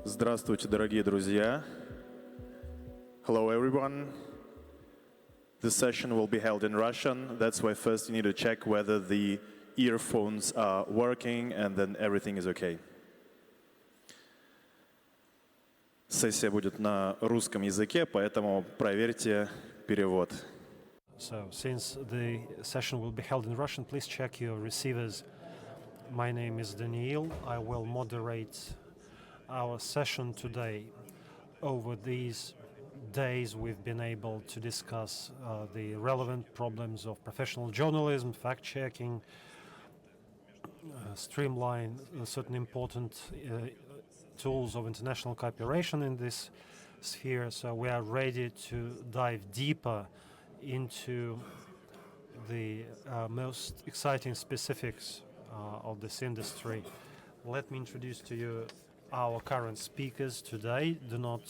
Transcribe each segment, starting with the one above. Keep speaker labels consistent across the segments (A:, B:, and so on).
A: Здравствуйте, дорогие друзья. Hello, everyone. This session will be held in Russian. That's why first you need to check whether the earphones are working, and then everything is okay. Сессия будет на русском языке, поэтому проверьте перевод.
B: So, since the session will be held in Russian, please check your receivers. My name is Daniil. I will moderate our session today. Over these days, we've been able to discuss the relevant problems of professional journalism, fact-checking, streamline certain important tools of international cooperation in this sphere. So we are ready to dive deeper into the most exciting specifics of this industry. Let me introduce to you our current speakers today. Do not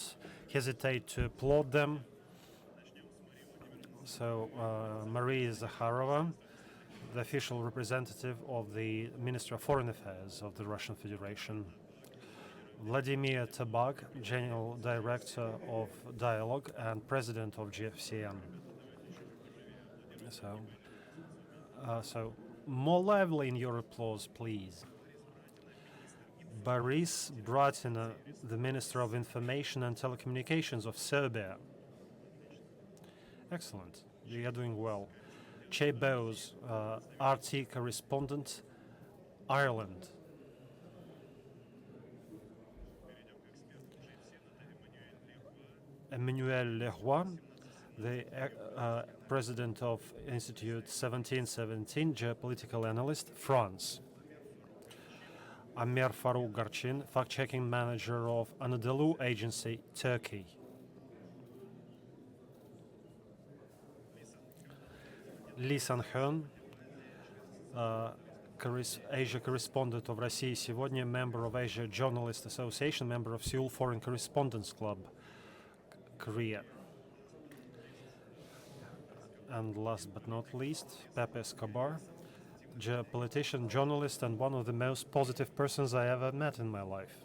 B: hesitate to applaud them. So, Maria Zakharova, the official representative of the Ministry of Foreign Affairs of the Russian Federation. Vladimir Tabak, General Director of Dialogue and President of GFCN. So more lively in your applause, please. Boris Bratina, the Minister of Information and Telecommunications of Serbia. Excellent, you are doing well. Che Bowes, RT correspondent, Ireland. Emmanuel Leroy, the president of Institute 1717, geopolitical analyst, France. Amer Farouk Garchin, fact-checking manager of Anadolu Agency, Turkey. Lee San-Heun, Asia correspondent of России сегодня, member of Asia Journalist Association, member of Seoul Foreign Correspondents Club, Korea. And last but not least, Pepe Escobar, geopolitician, journalist, and one of the most positive persons I ever met in my life.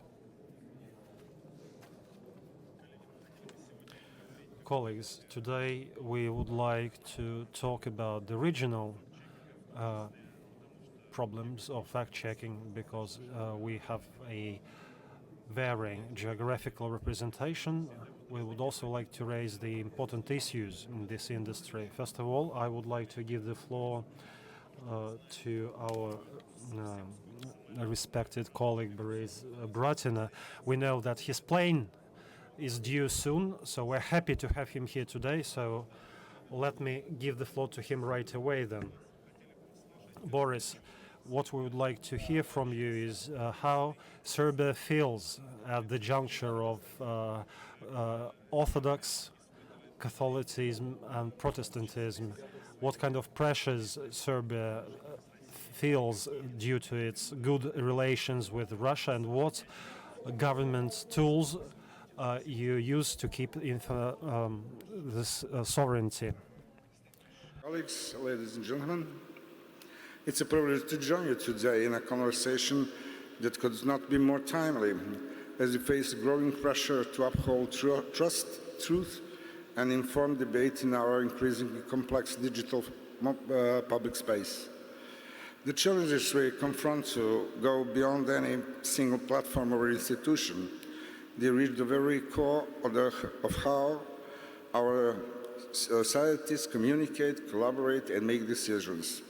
B: Colleagues, today we would like to talk about the regional problems of fact-checking, because we have a varying geographical representation. We would also like to raise the important issues in this industry. First of all, I would like to give the floor to our respected colleague Boris Bratina. We know that his plane is due soon, so we're happy to have him here today. So let me give the floor to him right away then. Boris, what we would like to hear from you is how Serbia feels at the juncture of Orthodox Catholicism and Protestantism. What kind of pressures Serbia feels due to its good relations with Russia, and what government tools you use to keep this sovereignty?
C: Colleagues, ladies and gentlemen, it's a privilege to join you today in a conversation that could not be more timely, as we face growing pressure to uphold trust, truth, and informed debate in our increasingly complex digital public space. The challenges we confront to go beyond any single platform or institution. They reach the very core of how our societies communicate, collaborate, and make decisions.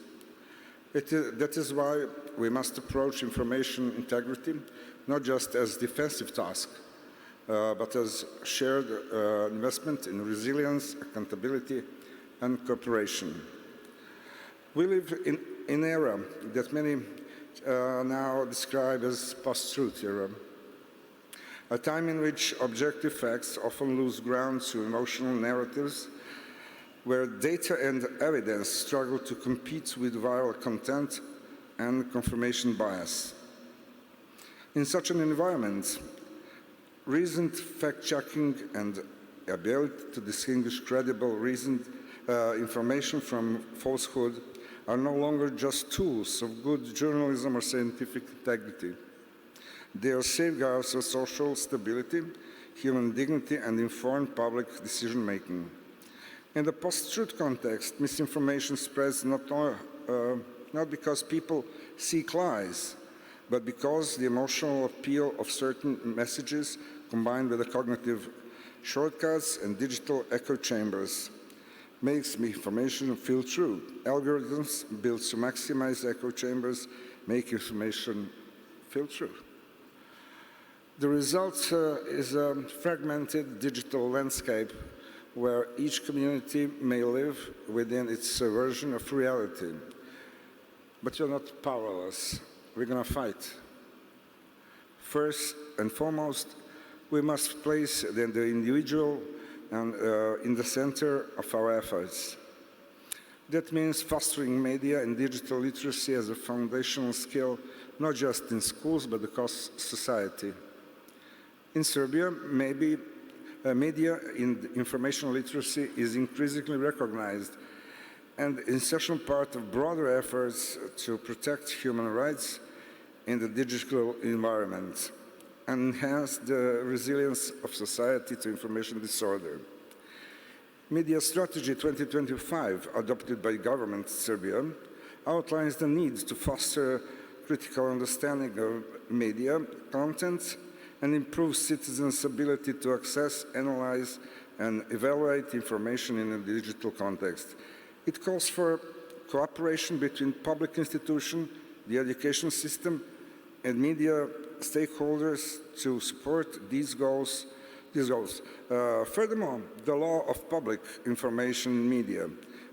C: That is why we must approach information integrity not just as a defensive task, but as shared investment in resilience, accountability, and cooperation. We live in an era that many now describe as post-truth era, a time in which objective facts often lose ground to emotional narratives, where data and evidence struggle to compete with viral content and confirmation bias. In such an environment, reasoned fact-checking and ability to distinguish credible, reasoned information from falsehood are no longer just tools of good journalism or scientific integrity. They are safeguards of social stability, human dignity, and informed public decision-making. In the post-truth context, misinformation spreads not because people seek lies, but because the emotional appeal of certain messages combined with the cognitive shortcuts and digital echo chambers makes information feel true. Algorithms built to maximize echo chambers make information feel true. The result is a fragmented digital landscape where each community may live within its version of reality. But you're not powerless. We're going to fight. First and foremost, we must place the individual in the center of our efforts. That means fostering media and digital literacy as a foundational skill, not just in schools, but across society. In Serbia, media in information literacy is increasingly recognized and an essential part of broader efforts to protect human rights in the digital environment and enhance the resilience of society to information disorder. Media Strategy 2025, adopted by government Serbia, outlines the need to foster critical understanding of media content and improve citizens' ability to access, analyze, and evaluate information in a digital context. It calls for cooperation between public institutions, the education system, and media stakeholders to support these goals. Furthermore, the law of public information media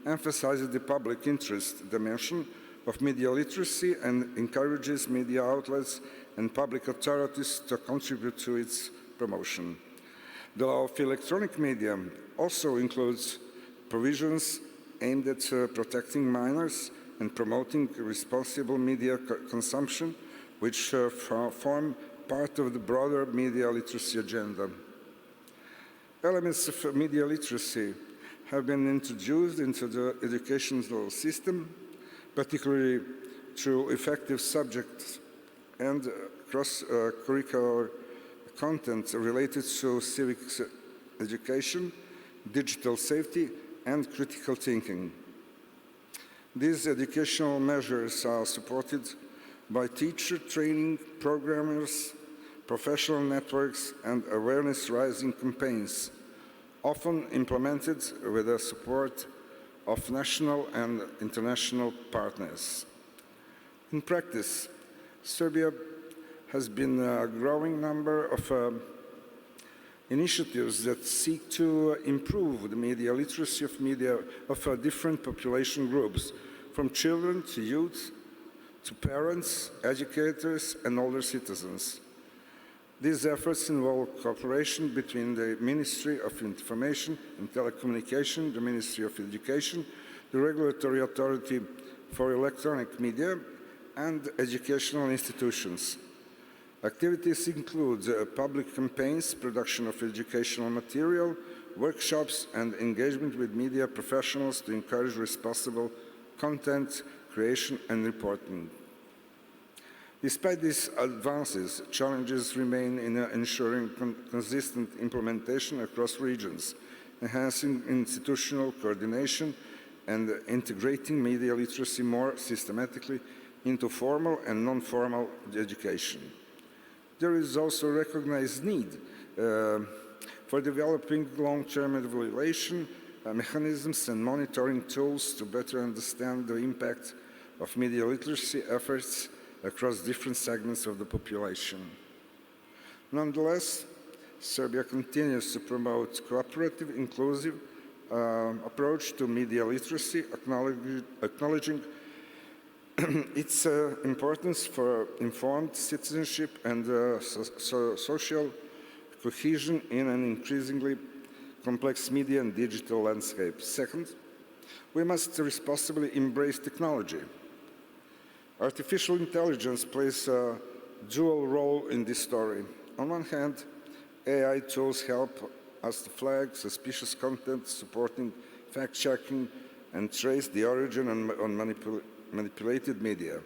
C: emphasizes the public interest dimension of media literacy and encourages media outlets and public authorities to contribute to its promotion. The law of electronic media also includes provisions aimed at protecting minors and promoting responsible media consumption, which form part of the broader media literacy agenda. Elements of media literacy have been introduced into the educational system, particularly through effective subjects and cross-curricular content related to civics education, digital safety, and critical thinking. These educational measures are supported by teacher training programmers, professional networks, and awareness-raising campaigns, often implemented with the support of national and international partners. In practice, Serbia has been a growing number of initiatives that seek to improve the media literacy of different population groups, from children to youth, to parents, educators, and older citizens. These efforts involve cooperation between the Ministry of Information and Telecommunication, the Ministry of Education, the Regulatory Authority for Electronic Media, and educational institutions. Activities include public campaigns, production of educational material, workshops, and engagement with media professionals to encourage responsible content creation and reporting. Despite these advances, challenges remain in ensuring consistent implementation across regions, enhancing institutional coordination, and integrating media literacy more systematically into formal and non-formal education. There is also a recognized need for developing long-term evaluation mechanisms and monitoring tools to better understand the impact of media literacy efforts across different segments of the population. Nonetheless, Serbia continues to promote cooperative, inclusive approach to media literacy, acknowledging its importance for informed citizenship and social cohesion in an increasingly complex media and digital landscape. Second, we must responsibly embrace technology. Artificial intelligence plays a dual role in this story. On one hand, AI tools help us to flag suspicious content, supporting fact-checking, and trace the origin on manipulated media.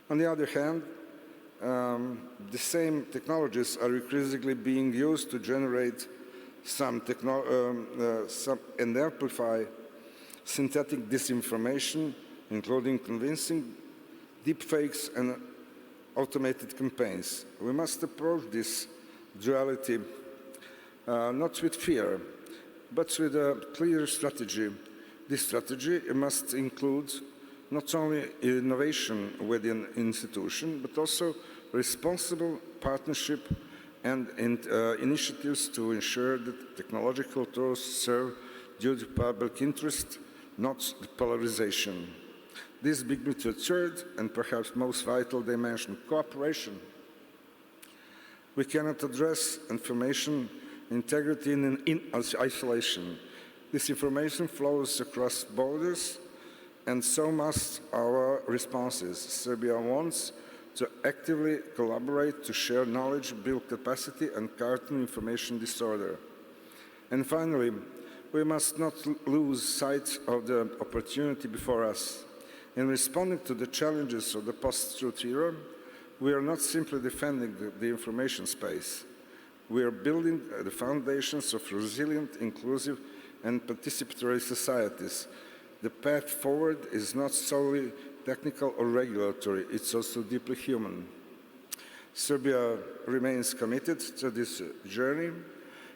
C: On the other hand, The same technologies are increasingly being used to generate some and amplify synthetic disinformation, including convincing deepfakes and automated campaigns. We must approach this duality not with fear, but with a clear strategy. This strategy must include not only innovation within institution, but also responsible partnership and initiatives to ensure that technological tools serve the public interest, not the polarization. This brings me to a third and perhaps most vital dimension, cooperation. We cannot address information integrity in isolation. This information flows across borders, and so must our responses. Serbia wants to actively collaborate to share knowledge, build capacity, and counter information disorder. And finally, we must not lose sight of the opportunity before us. In responding to the challenges of the post-truth era, we are not simply defending the information space. We are building the foundations of resilient, inclusive, and participatory societies. The path forward is not solely technical or regulatory, it's also deeply human. Serbia remains committed to this journey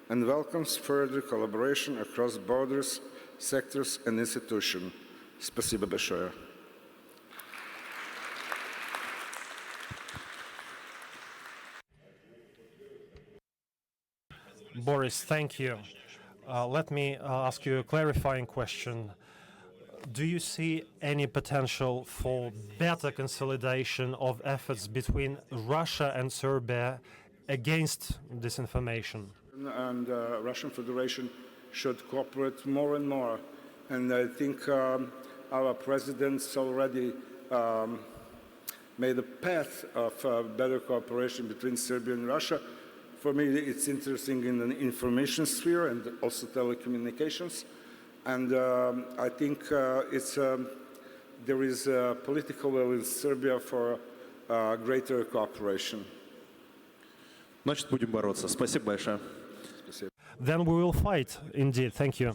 C: and welcomes further collaboration across borders, sectors, and institutions. Спасибо большое.
B: Boris, thank you. Let me ask you a clarifying question. Do you see any potential for better consolidation of efforts between Russia and Serbia against disinformation?
C: And Russian Federation should cooperate more and more. And I think our presidents already made a path of better cooperation between Serbia and Russia. For me, it's interesting in the information sphere and also telecommunications. And I think there is a political will in Serbia for greater cooperation.
A: Значит, будем бороться. Спасибо большое.
B: Then we will fight, indeed. Thank you.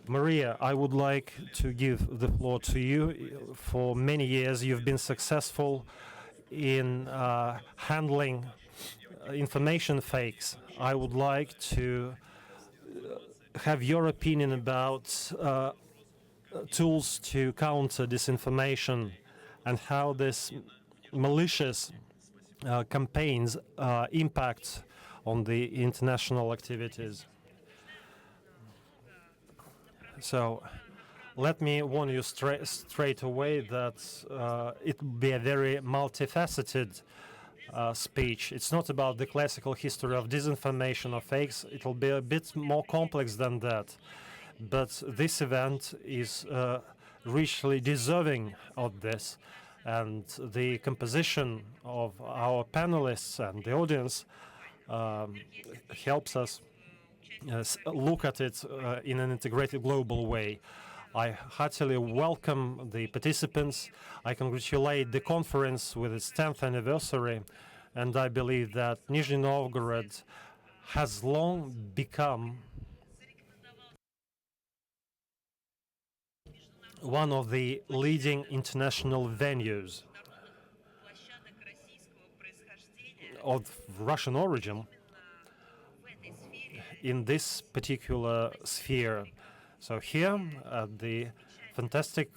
B: Maria, I would like to give the floor to you. For many years, you've been successful in handling information fakes. I would like to have your opinion about tools to counter disinformation and how this malicious campaigns impact on the international activities. So let me warn you straight away that it will be a very multifaceted speech. It's not about the classical history of disinformation or fakes. It will be a bit more complex than that. But this event is richly deserving of this. And the composition of our panelists and the audience helps us look at it in an integrated global way. I heartily welcome the participants. I congratulate the conference with its 10th anniversary, and I believe that Nizhny Novgorod has long become one of the leading international venues of Russian origin in this particular sphere. So here, at the fantastic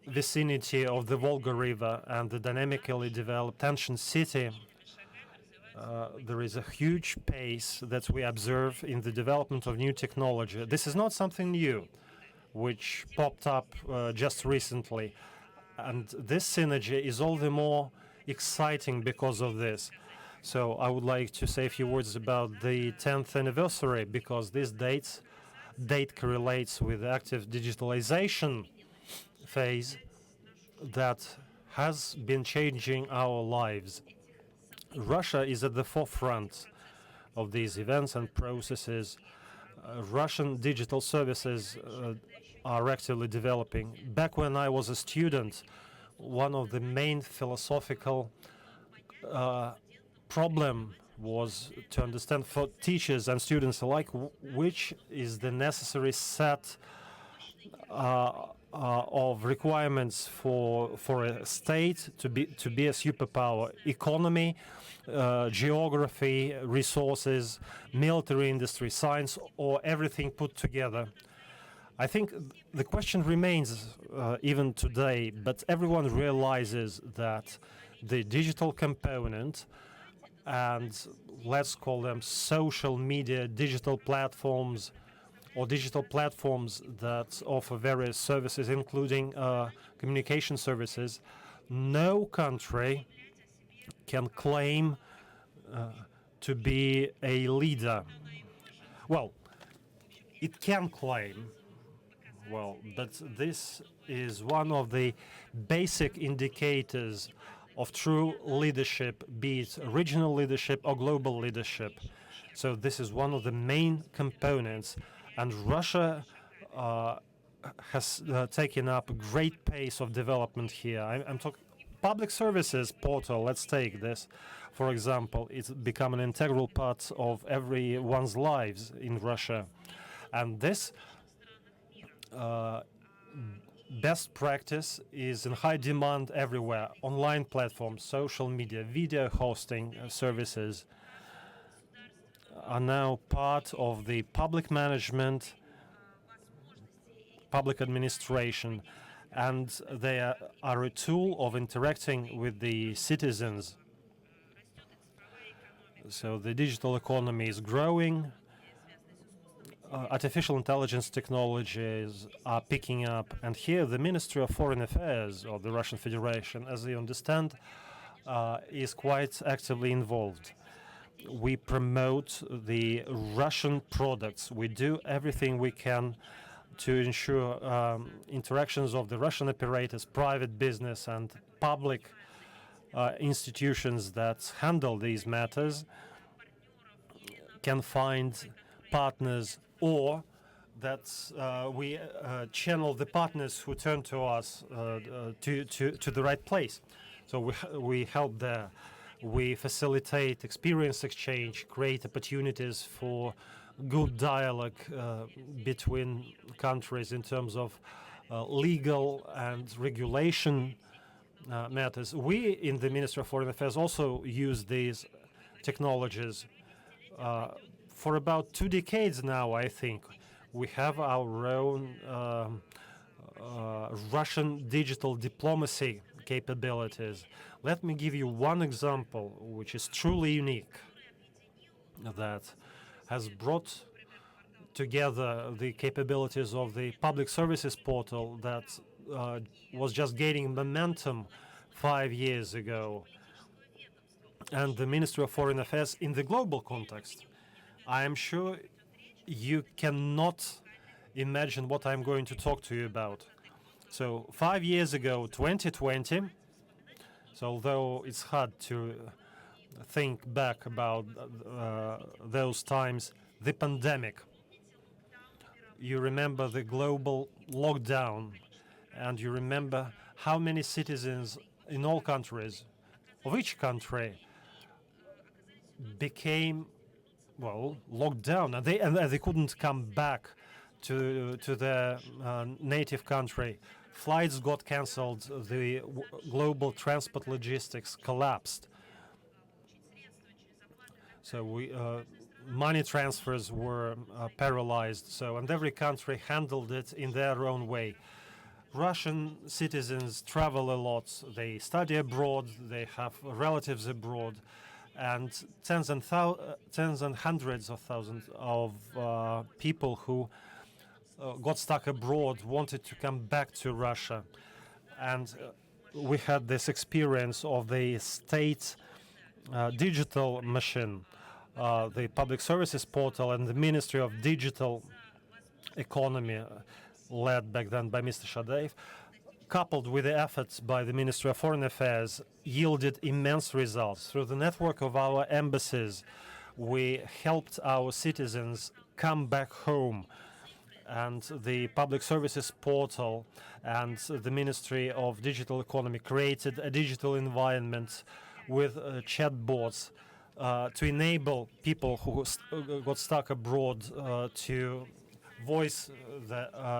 B: vicinity of the Volga River and the dynamically developed ancient city, there is a huge pace that we observe in the development of new technology. This is not something new, which popped up just recently. And this synergy is all the more exciting because of this. So I would like to say a few words about the 10th anniversary, because this date correlates with the active digitalization phase that has been changing our lives. Russia is at the forefront of these events and processes. Russian digital services are actively developing. Back when I was a student, one of the main philosophical problem was to understand for teachers and students alike which is the necessary set of requirements for a state to be a superpower: economy, geography, resources, military industry, science, or everything put together. I think the question remains even today, but everyone realizes that the digital component and let's call them social media, digital platforms, or digital platforms that offer various services, including communication services, no country can claim to be a leader. Well, it can claim, but this is one of the basic indicators of true leadership, be it regional leadership or global leadership. So this is one of the main components, and Russia has taken up a great pace of development here. I'm talking public services portal. Let's take this, for example. It's become an integral part of everyone's lives in Russia, and this best practice is in high demand everywhere. Online platforms, social media, video hosting services are now part of the public management, public administration, and they are a tool of interacting with the citizens. So the digital economy is growing. Artificial intelligence technologies are picking up, and here the Ministry of Foreign Affairs of the Russian Federation, as I understand, is quite actively involved. We promote the Russian products. We do everything we can to ensure interactions of the Russian operators, private business, and public institutions that handle these matters can find partners, or that we channel the partners who turn to us to the right place. So we help there. We facilitate experience exchange, create opportunities for good dialogue between countries in terms of legal and regulation matters. We in the Ministry of Foreign Affairs also use these technologies. For about 2 decades now, I think, we have our own Russian digital diplomacy capabilities. Let me give you one example, which is truly unique, that has brought together the capabilities of the public services portal that was just gaining momentum 5 years ago, and the Ministry of Foreign Affairs in the global context. I am sure you cannot imagine what I'm going to talk to you about. So 5 years ago, 2020, so although it's hard to think back about those times, the pandemic, you remember the global lockdown, and you remember how many citizens in all countries, of each country, became locked down, and they couldn't come back to their native country. Flights got cancelled. The global transport logistics collapsed. So money transfers were paralyzed. So, and every country handled it in their own way. Russian citizens travel a lot. They study abroad. They have relatives abroad. And tens and hundreds of thousands of people who got stuck abroad wanted to come back to Russia. And we had this experience of the state digital machine, the public services portal, and the Ministry of Digital Economy, led back then by Mr. Shadev, coupled with the efforts by the Ministry of Foreign Affairs, yielded immense results. Through the network of our embassies, we helped our citizens come back home. and the Public Services Portal and the Ministry of Digital Economy created a digital environment with chatbots to enable people who got stuck abroad to voice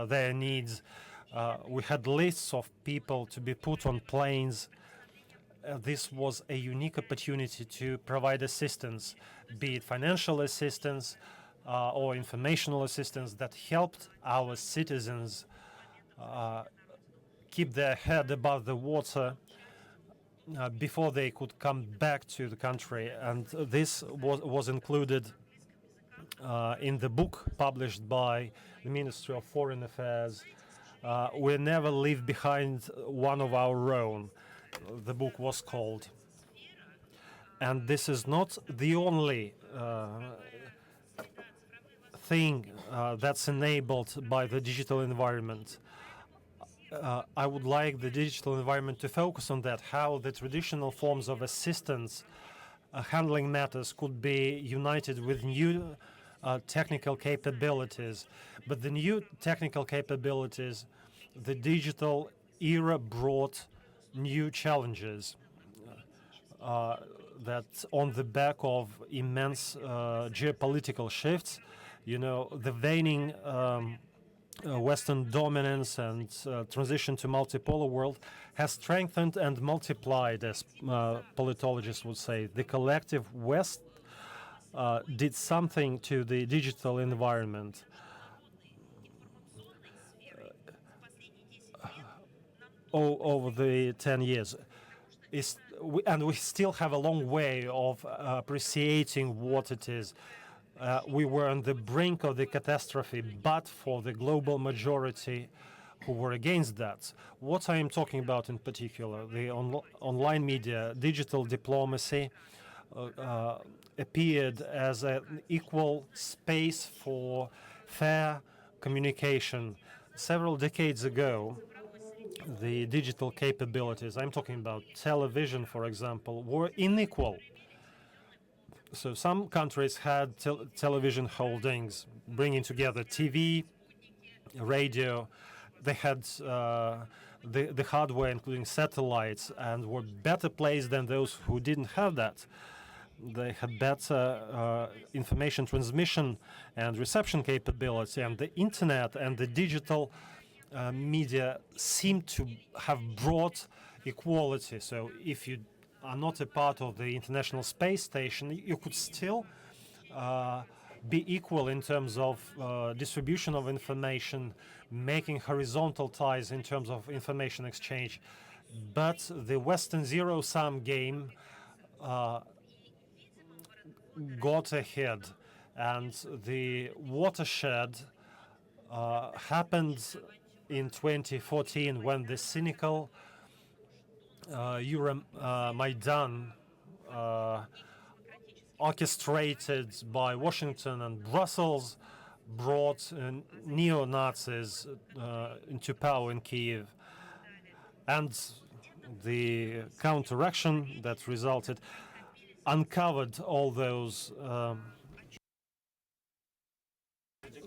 B: their needs. We had lists of people to be put on planes. This was a unique opportunity to provide assistance, be it financial assistance or informational assistance that helped our citizens keep their head above the water before they could come back to the country. And this was included in the book published by the Ministry of Foreign Affairs. We never leave behind one of our own, the book was called. And this is not the only thing that's enabled by the digital environment. I would like the digital environment to focus on that, how the traditional forms of assistance handling matters could be united with new technical capabilities. But the new technical capabilities, the digital era brought new challenges that on the back of immense geopolitical shifts, you know, the waning Western dominance and transition to multipolar world has strengthened and multiplied, as politologists would say. The collective West did something to the digital environment. Over the 10 years. And we still have a long way of appreciating what it is. We were on the brink of the catastrophe, but for the global majority who were against that. What I am talking about in particular, the online media, digital diplomacy, appeared as an equal space for fair communication. Several decades ago, the digital capabilities, I'm talking about television, for example, were unequal. So some countries had television holdings, bringing together TV, radio. They had the hardware, including satellites, and were better placed than those who didn't have that. They had better information transmission and reception capability, and the internet and the digital media seem to have brought equality. So if you are not a part of the International Space Station, you could still be equal in terms of distribution of information, making horizontal ties in terms of information exchange. But the Western zero-sum game got ahead, and the watershed happened in 2014 when the cynical Euromaidan orchestrated by Washington and Brussels brought neo-Nazis into power in Kiev. And the counteraction that resulted uncovered all those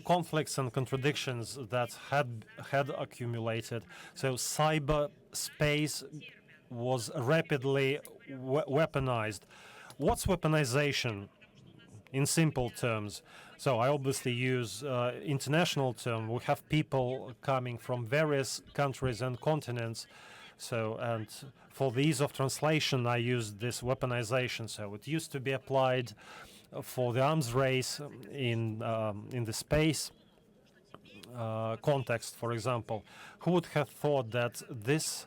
B: conflicts and contradictions that had accumulated. So cyberspace was rapidly weaponized. What's weaponization in simple terms? So I obviously use international term. We have people coming from various countries and continents. So, and for the ease of translation, I use this weaponization. So it used to be applied for the arms race in the space context, for example. Who would have thought that this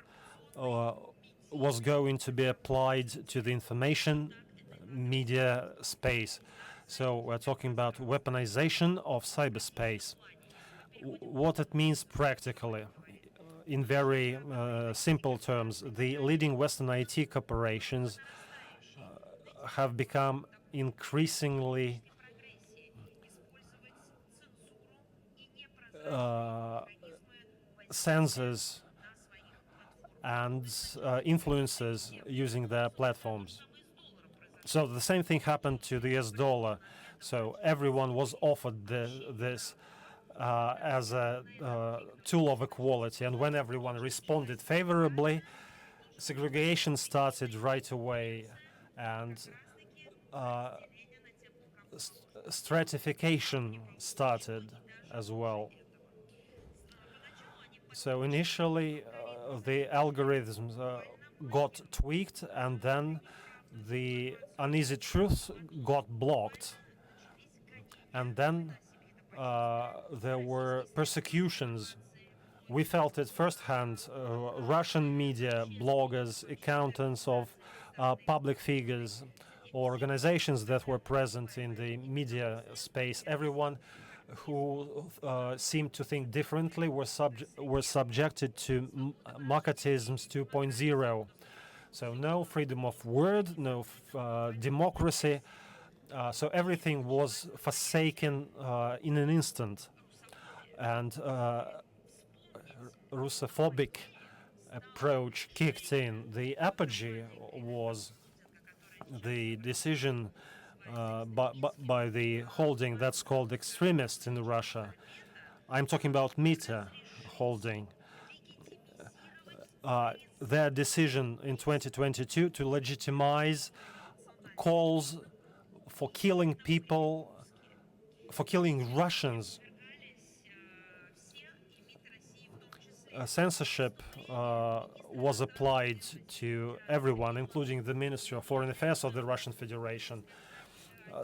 B: was going to be applied to the information media space? So we're talking about weaponization of cyberspace. What it means practically, in very simple terms, the leading Western IT corporations have become increasingly censors and influencers using their platforms. So the same thing happened to the US dollar. So everyone was offered this. as a tool of equality. And when everyone responded favorably, segregation started right away, and stratification started as well. So initially, the algorithms got tweaked, and then the uneasy truths got blocked. And then there were persecutions. We felt it firsthand. Russian media, bloggers, accountants of public figures, organizations that were present in the media space, everyone who seemed to think differently were subjected to McCarthyism's 2.0. So no freedom of word, no democracy. So everything was forsaken in an instant. And Russophobic approach kicked in. The apogee was the decision by the holding that's called extremists in Russia. I'm talking about Meta holding. Their decision in 2022 to legitimize calls for killing people, for killing Russians. Censorship was applied to everyone, including the Ministry of Foreign Affairs of the Russian Federation.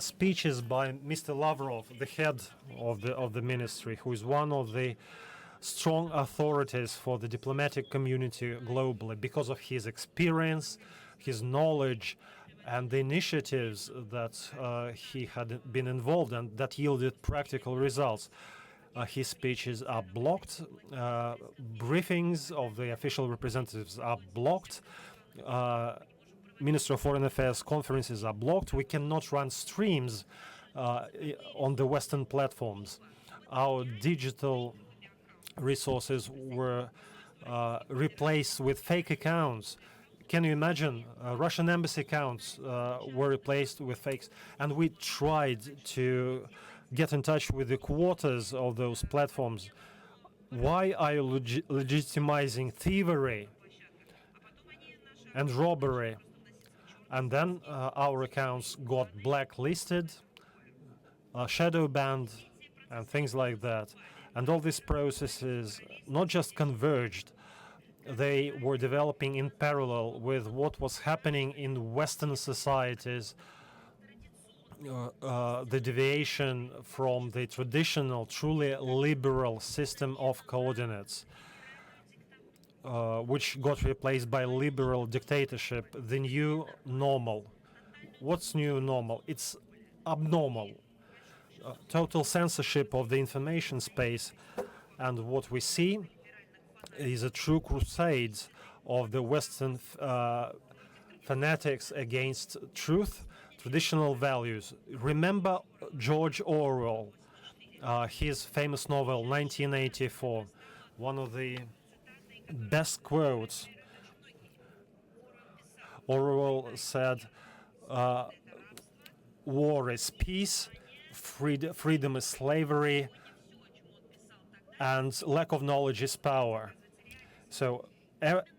B: Speeches by Mr. Lavrov, the head of the ministry, who is one of the strong authorities for the diplomatic community globally because of his experience, his knowledge, and the initiatives that he had been involved in that yielded practical results. His speeches are blocked, briefings of the official representatives are blocked, Minister of Foreign Affairs conferences are blocked. We cannot run streams on the Western platforms. Our digital resources were replaced with fake accounts. Can you imagine? Russian embassy accounts were replaced with fakes, and we tried to get in touch with the quarters of those platforms. Why are you legitimizing thievery and robbery? And then our accounts got blacklisted, shadow banned, and things like that. And all these processes not just converged, they were developing in parallel with what was happening in Western societies, the deviation from the traditional, truly liberal system of coordinates, which got replaced by liberal dictatorship, the new normal. What's new normal? It's abnormal. Total censorship of the information space, and what we see is a true crusade of the Western fanatics against truth, traditional values. Remember George Orwell, his famous novel 1984, one of the best quotes. Orwell said, war is peace, freedom is slavery, and lack of knowledge is power. So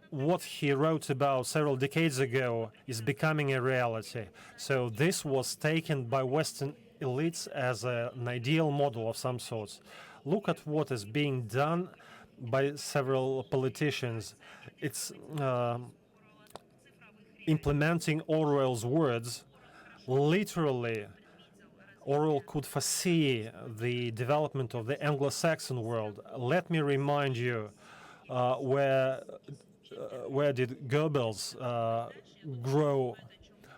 B: what he wrote about several decades ago is becoming a reality. So this was taken by Western elites as an ideal model of some sort. Look at what is being done by several politicians. It's implementing Orwell's words. Literally, Orwell could foresee the development of the Anglo-Saxon world. Let me remind you, where did Goebbels grow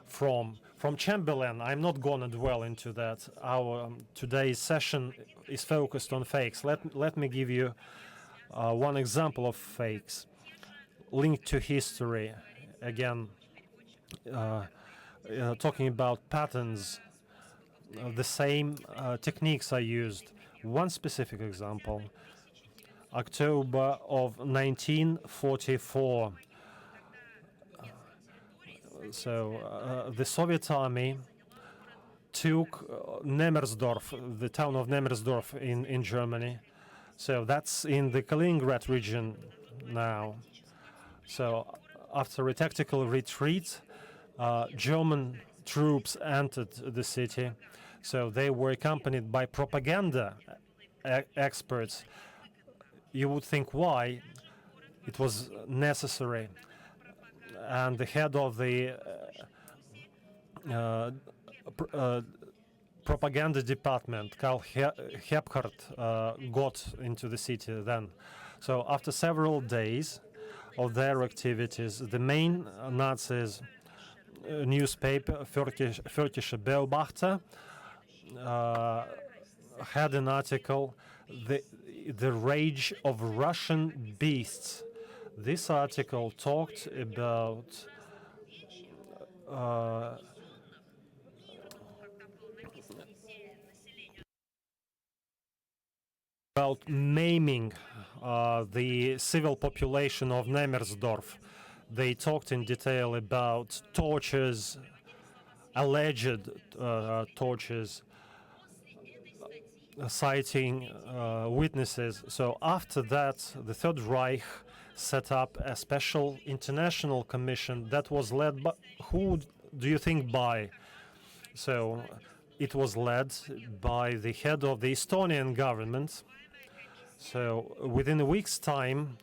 B: from? From Chamberlain. I'm not going to dwell into that. Our today's session is focused on fakes. Let me give you one example of fakes linked to history. Again, talking about patterns, the same techniques are used. One specific example, October of 1944. So the Soviet army took Nemmersdorf, the town of Nemmersdorf in Germany. So that's in the Kaliningrad region now. So after a tactical retreat, German troops entered the city. So they were accompanied by propaganda experts. You would think why it was necessary. And the head of the propaganda department, Karl Hebhardt, got into the city then. So after several days of their activities, the main Nazis newspaper, Völkische Beobachter, had an article, the Rage of Russian Beasts. This article talked about maiming the civil population of Nemmersdorf. They talked in detail about tortures, alleged tortures, citing witnesses. So after that, the Third Reich set up a special international commission that was led by, who do you think by? So it was led by the head of the Estonian government. So within a week's time,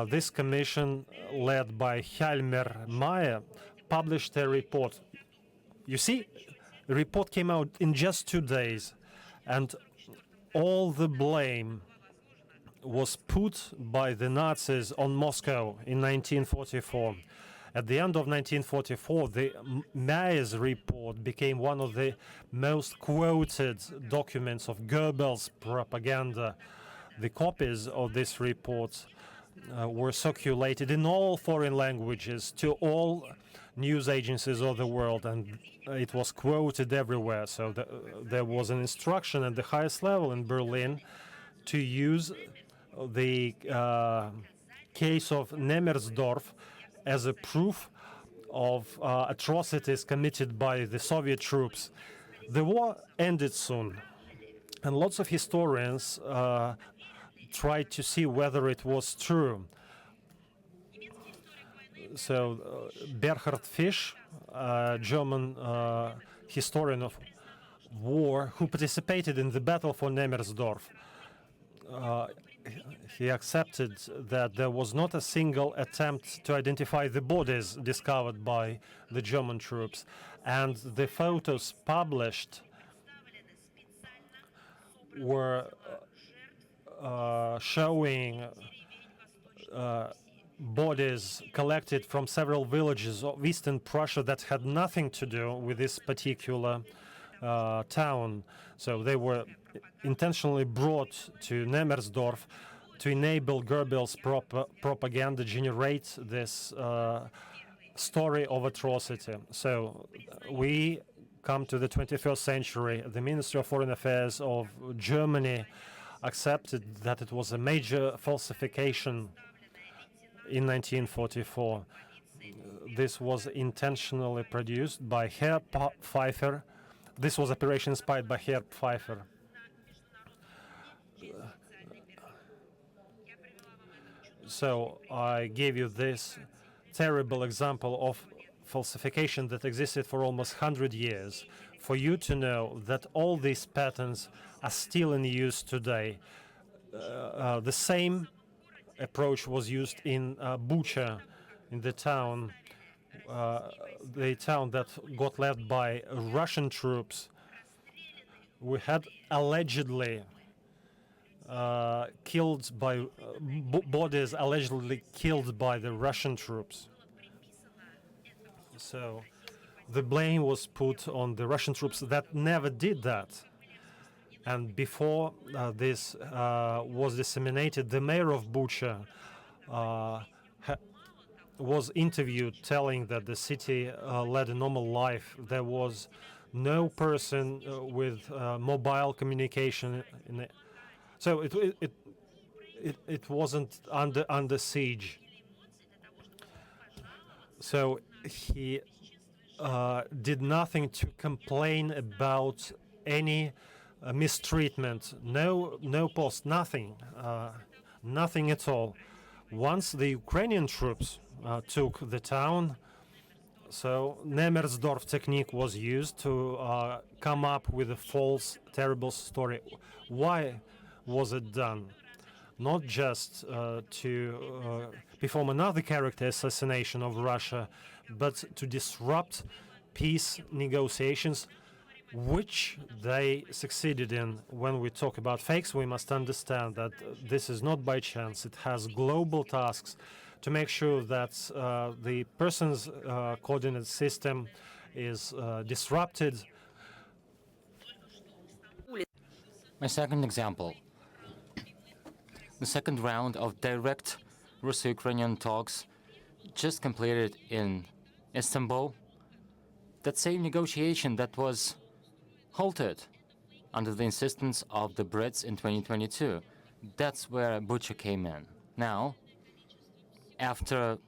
B: this commission, led by Hjalmar Meyer, published a report. You see, the report came out in just 2 days, and all the blame was put by the Nazis on Moscow in 1944. At the end of 1944, the Meyer's report became one of the most quoted documents of Goebbels' propaganda. The copies of this report were circulated in all foreign languages to all news agencies of the world, and it was quoted everywhere. So there was an instruction at the highest level in Berlin to use the case of Nemmersdorf as a proof of atrocities committed by the Soviet troops. The war ended soon, and lots of historians tried to see whether it was true. So Berhard Fisch, a German historian of war who participated in the battle for Nemmersdorf, he accepted that there was not a single attempt to identify the bodies discovered by the German troops, and the photos published were showing bodies collected from several villages of eastern Prussia that had nothing to do with this particular town. So they were intentionally brought to Nemmersdorf to enable Goebbels' propaganda generate this story of atrocity. So we come to the 21st century. The Ministry of Foreign Affairs of Germany accepted that it was a major falsification in 1944. This was intentionally produced by Herr Pfeiffer. This was operation inspired by Herr Pfeiffer. So I gave you this terrible example of falsification that existed for almost 100 years, for you to know that all these patterns are still in use today. The same approach was used in Bucha, in the town that got left by Russian troops. We had allegedly killed by bodies allegedly killed by the Russian troops. So the blame was put on the Russian troops that never did that. And before this was disseminated, the mayor of Bucha was interviewed telling that the city led a normal life. There was no person with mobile communication in it. So it wasn't under siege. So he did nothing to complain about any mistreatment. No post, nothing, nothing at all. Once the Ukrainian troops took the town, so Nemersdorf technique was used to come up with a false, terrible story. Why was it done? Not just to perform another character assassination of Russia, but to disrupt peace negotiations, which they succeeded in. When we talk about fakes, we must understand that this is not by chance. It has global tasks to make sure that the person's coordinate system is disrupted.
D: My second example. The second round of direct Russo-Ukrainian talks just completed in Istanbul. That same negotiation that was halted under the insistence of the Brits in 2022. That's where Bucha came in. Now, after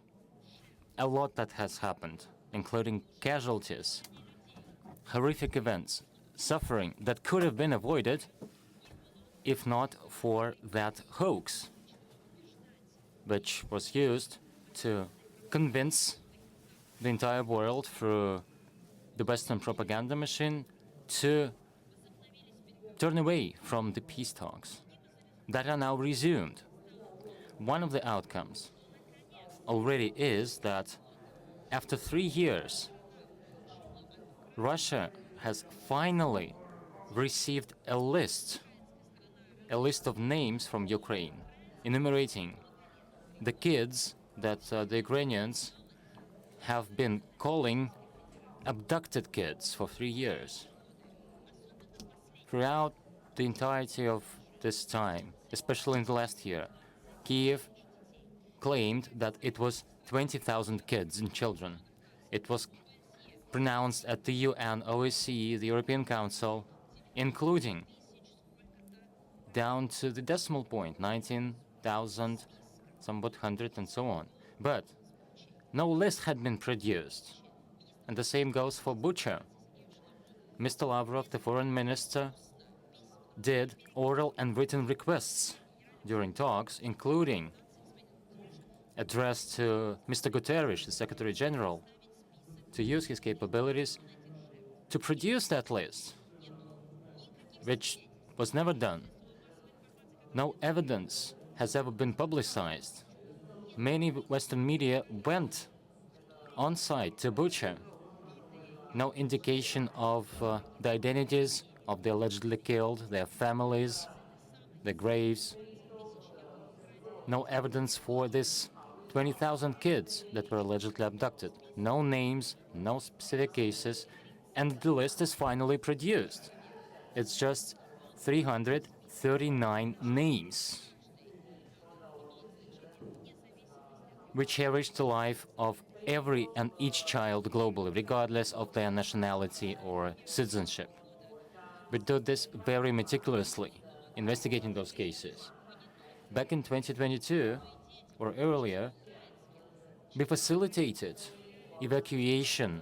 D: a lot that has happened, including casualties, horrific events, suffering that could have been avoided if not for that hoax, which was used to convince the entire world through the Western propaganda machine to turn away from the peace talks that are now resumed. One of the outcomes already is that after 3 years, Russia has finally received a list of names from Ukraine, enumerating the kids that the Ukrainians have been calling abducted kids for 3 years. Throughout the entirety of this time, especially in the last year, Kiev claimed that it was 20,000 kids and children. It was pronounced at the UN, OSCE, the European Council, including down to the decimal point, 19,000, somewhat hundred, and so on. But no list had been produced. And the same goes for Bucha. Mr. Lavrov, the foreign minister, did oral and written requests during talks, including addressed to Mr. Guterres, the Secretary General, to use his capabilities to produce that list, which was never done. No evidence has ever been publicized. Many Western media went on site to Bucha. No indication of the identities of the allegedly killed, their families, their graves. No evidence for this 20,000 kids that were allegedly abducted. No names, no specific cases, and the list is finally produced. It's just 339 names, which cherish the life of every and each child globally, regardless of their nationality or citizenship. We do this very meticulously, investigating those cases. Back in 2022, or earlier, we facilitated evacuation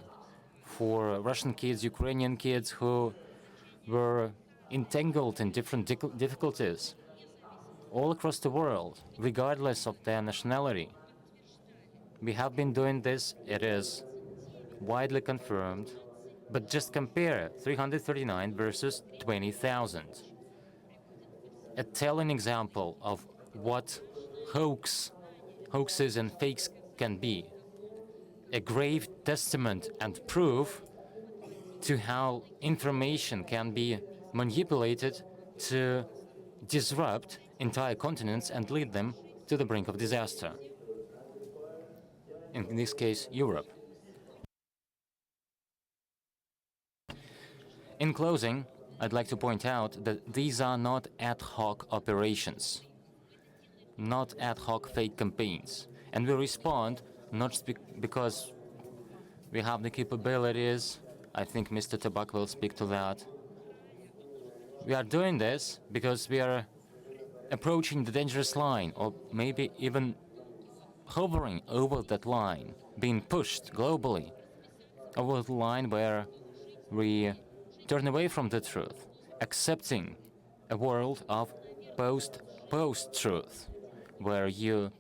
D: for Russian kids, Ukrainian kids who were entangled in different difficulties all across the world, regardless of their nationality. We have been doing this, it is widely confirmed, but just compare 339 versus 20,000. A telling example of what hoaxes and fakes can be. A grave testament and proof to how information can be manipulated to disrupt entire continents and lead them to the brink of disaster. In this case, Europe. In closing, I'd like to point out that these are not ad hoc operations, not ad hoc fake campaigns. And we respond not because we have the capabilities. I think Mr. Tabak will speak to that. We are doing this because we are approaching the dangerous line, or maybe even hovering over that line, being pushed globally over the line where we turn away from the truth, accepting a world of post-truth, where you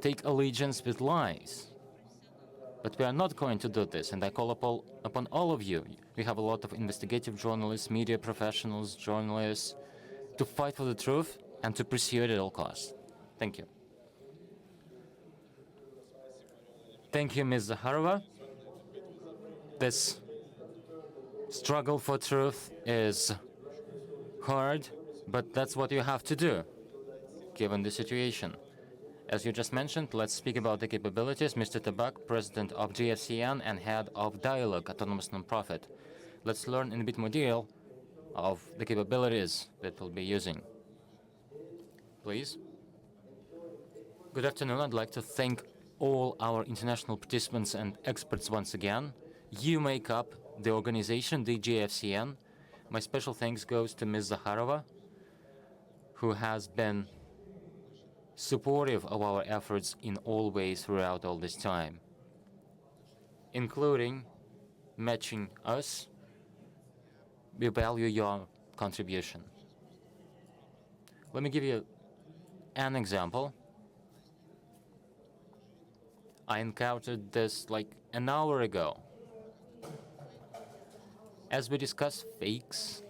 D: take allegiance with lies. But we are not going to do this, and I call upon all of you. We have a lot of investigative journalists, media professionals, journalists, to fight for the truth and to pursue it at all costs. Thank you. Thank you, Ms. Zaharova. This struggle for truth is hard, but that's what you have to do, given the situation. As you just mentioned, let's speak about the capabilities. Mr. Tabak, president of GFCN and head of Dialogue, autonomous nonprofit. Let's learn in a bit more detail of the capabilities that we'll be using. Please. Good afternoon. I'd like to thank all our international participants and experts once again. You make up the organization, the GFCN. My special thanks goes to Ms. Zaharova, who has been supportive of our efforts in all ways throughout all this time, including matching us. We value your contribution. Let me give you an example. I encountered this like an hour ago. As we discuss fakes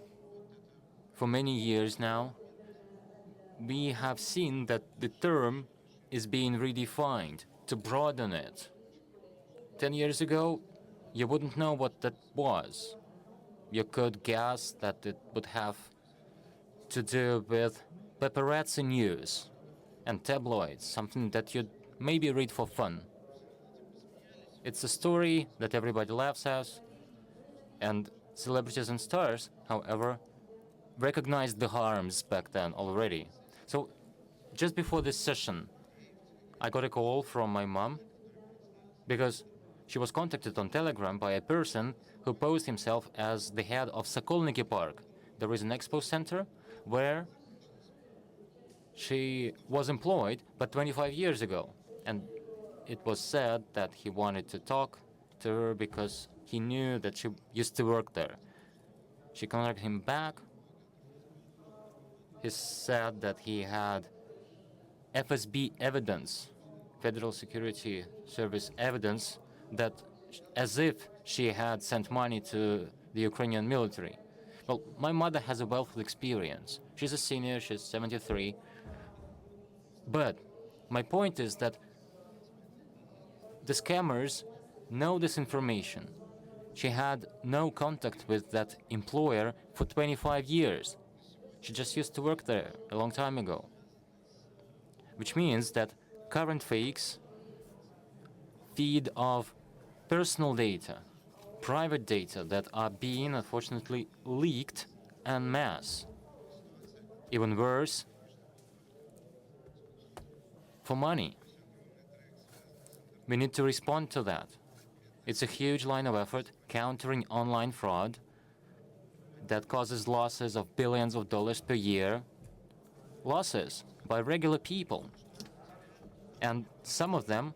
D: for many years now, we have seen that the term is being redefined to broaden it. 10 years ago, you wouldn't know what that was. You could guess that it would have to do with paparazzi news and tabloids, something that you'd maybe read for fun. It's a story that everybody laughs at, and celebrities and stars, however, recognized the harms back then already. So just before this session, I got a call from my mom because she was contacted on Telegram by a person who posed himself as the head of Sokolniki Park. There is an expo center where she was employed, but 25 years ago. And it was said that he wanted to talk to her because he knew that she used to work there. She contacted him back. He said that he had FSB evidence, Federal Security Service evidence, that as if she had sent money to the Ukrainian military. Well, my mother has a wealth of experience. She's a senior, she's 73. But my point is that the scammers know this information. She had no contact with that employer for 25 years. She just used to work there a long time ago. Which means that current fakes feed off personal data, private data that are being, unfortunately, leaked en masse. Even worse, for money. We need to respond to that. It's a huge line of effort countering online fraud that causes losses of billions of dollars per year, losses by regular people. And some of them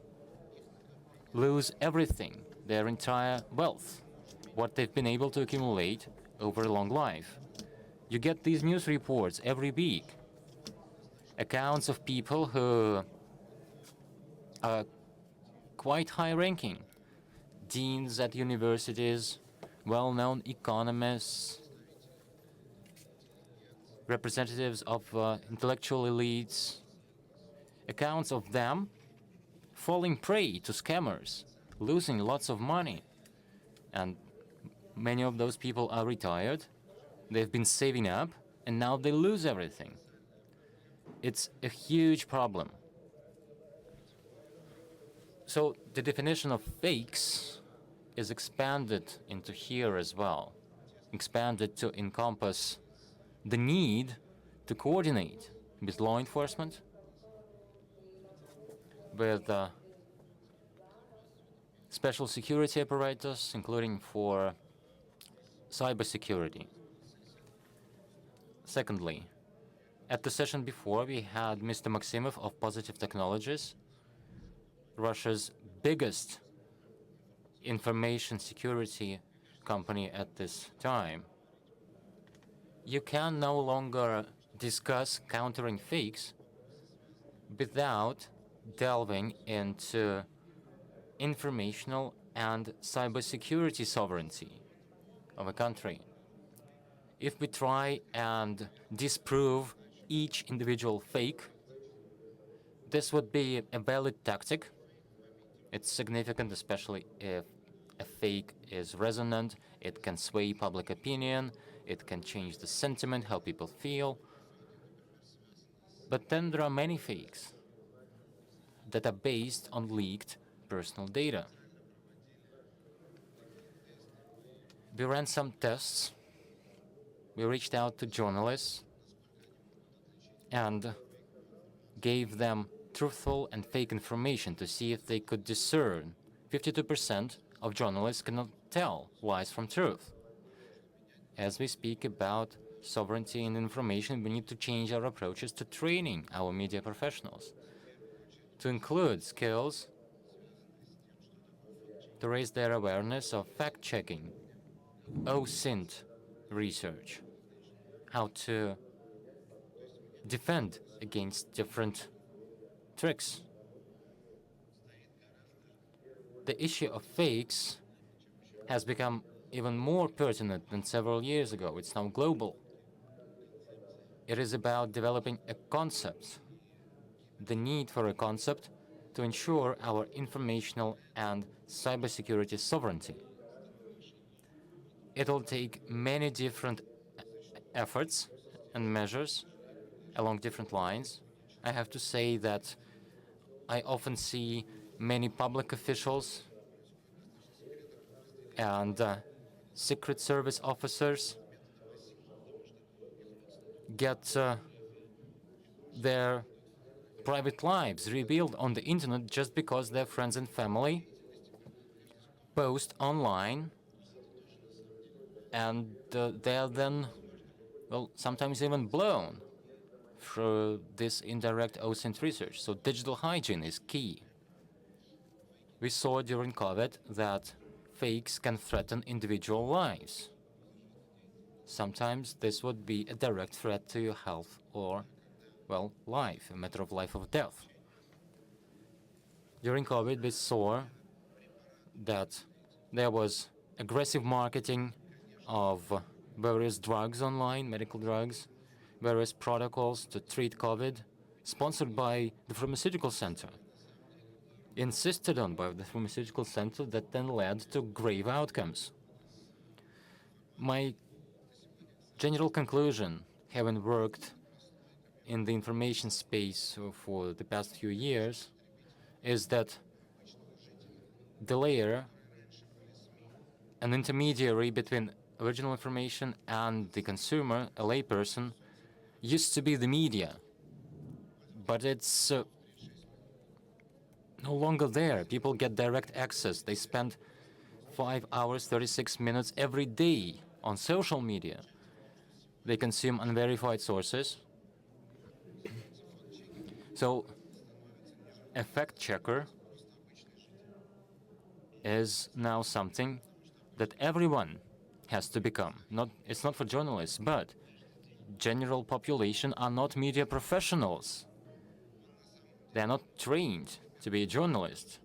D: lose everything, their entire wealth, what they've been able to accumulate over a long life. You get these news reports every week, accounts of people who are quite high-ranking, deans at universities, well-known economists, representatives of intellectual elites, accounts of them falling prey to scammers, losing lots of money. And many of those people are retired, they've been saving up, and now they lose everything. It's a huge problem. So the definition of fakes is expanded into here as well, expanded to encompass the need to coordinate with law enforcement, with special security apparatus, including for cybersecurity. Secondly, at the session before, we had Mr. Maximov of Positive Technologies, Russia's biggest information security company at this time. You can no longer discuss countering fakes without delving into informational and cybersecurity sovereignty of a country. If we try and disprove each individual fake, this would be a valid tactic. It's significant, especially if a fake is resonant. It can sway public opinion. It can change the sentiment, how people feel. But then there are many fakes that are based on leaked personal data. We ran some tests. We reached out to journalists and gave them truthful and fake information to see if they could discern. 52% of journalists cannot tell lies from truth. As we speak about sovereignty and information, we need to change our approaches to training our media professionals, to include skills to raise their awareness of fact-checking, OSINT research, how to defend against different tricks. The issue of fakes has become even more pertinent than several years ago. It's now global. It is about developing a concept, the need for a concept to ensure our informational and cybersecurity sovereignty. It'll take many different efforts and measures along different lines. I have to say that I often see many public officials and Secret Service officers get their private lives revealed on the internet just because their friends and family post online, and they are then, well, sometimes even blown through this indirect OSINT research. So digital hygiene is key. We saw during COVID that fakes can threaten individual lives. Sometimes this would be a direct threat to your health or, well, life, a matter of life or death. During COVID, we saw that there was aggressive marketing of various drugs online, medical drugs, various protocols to treat COVID, sponsored by the pharmaceutical center, insisted on by the pharmaceutical center, that then led to grave outcomes. My general conclusion, having worked in the information space for the past few years, is that the layer, an intermediary between original information and the consumer, a layperson, used to be the media, but it's no longer there. People get direct access. They spend 5 hours, 36 minutes every day on social media. They consume unverified sources. So a fact checker is now something that everyone has to become. It's not for journalists, but general population are not media professionals. They are not trained to be a journalist.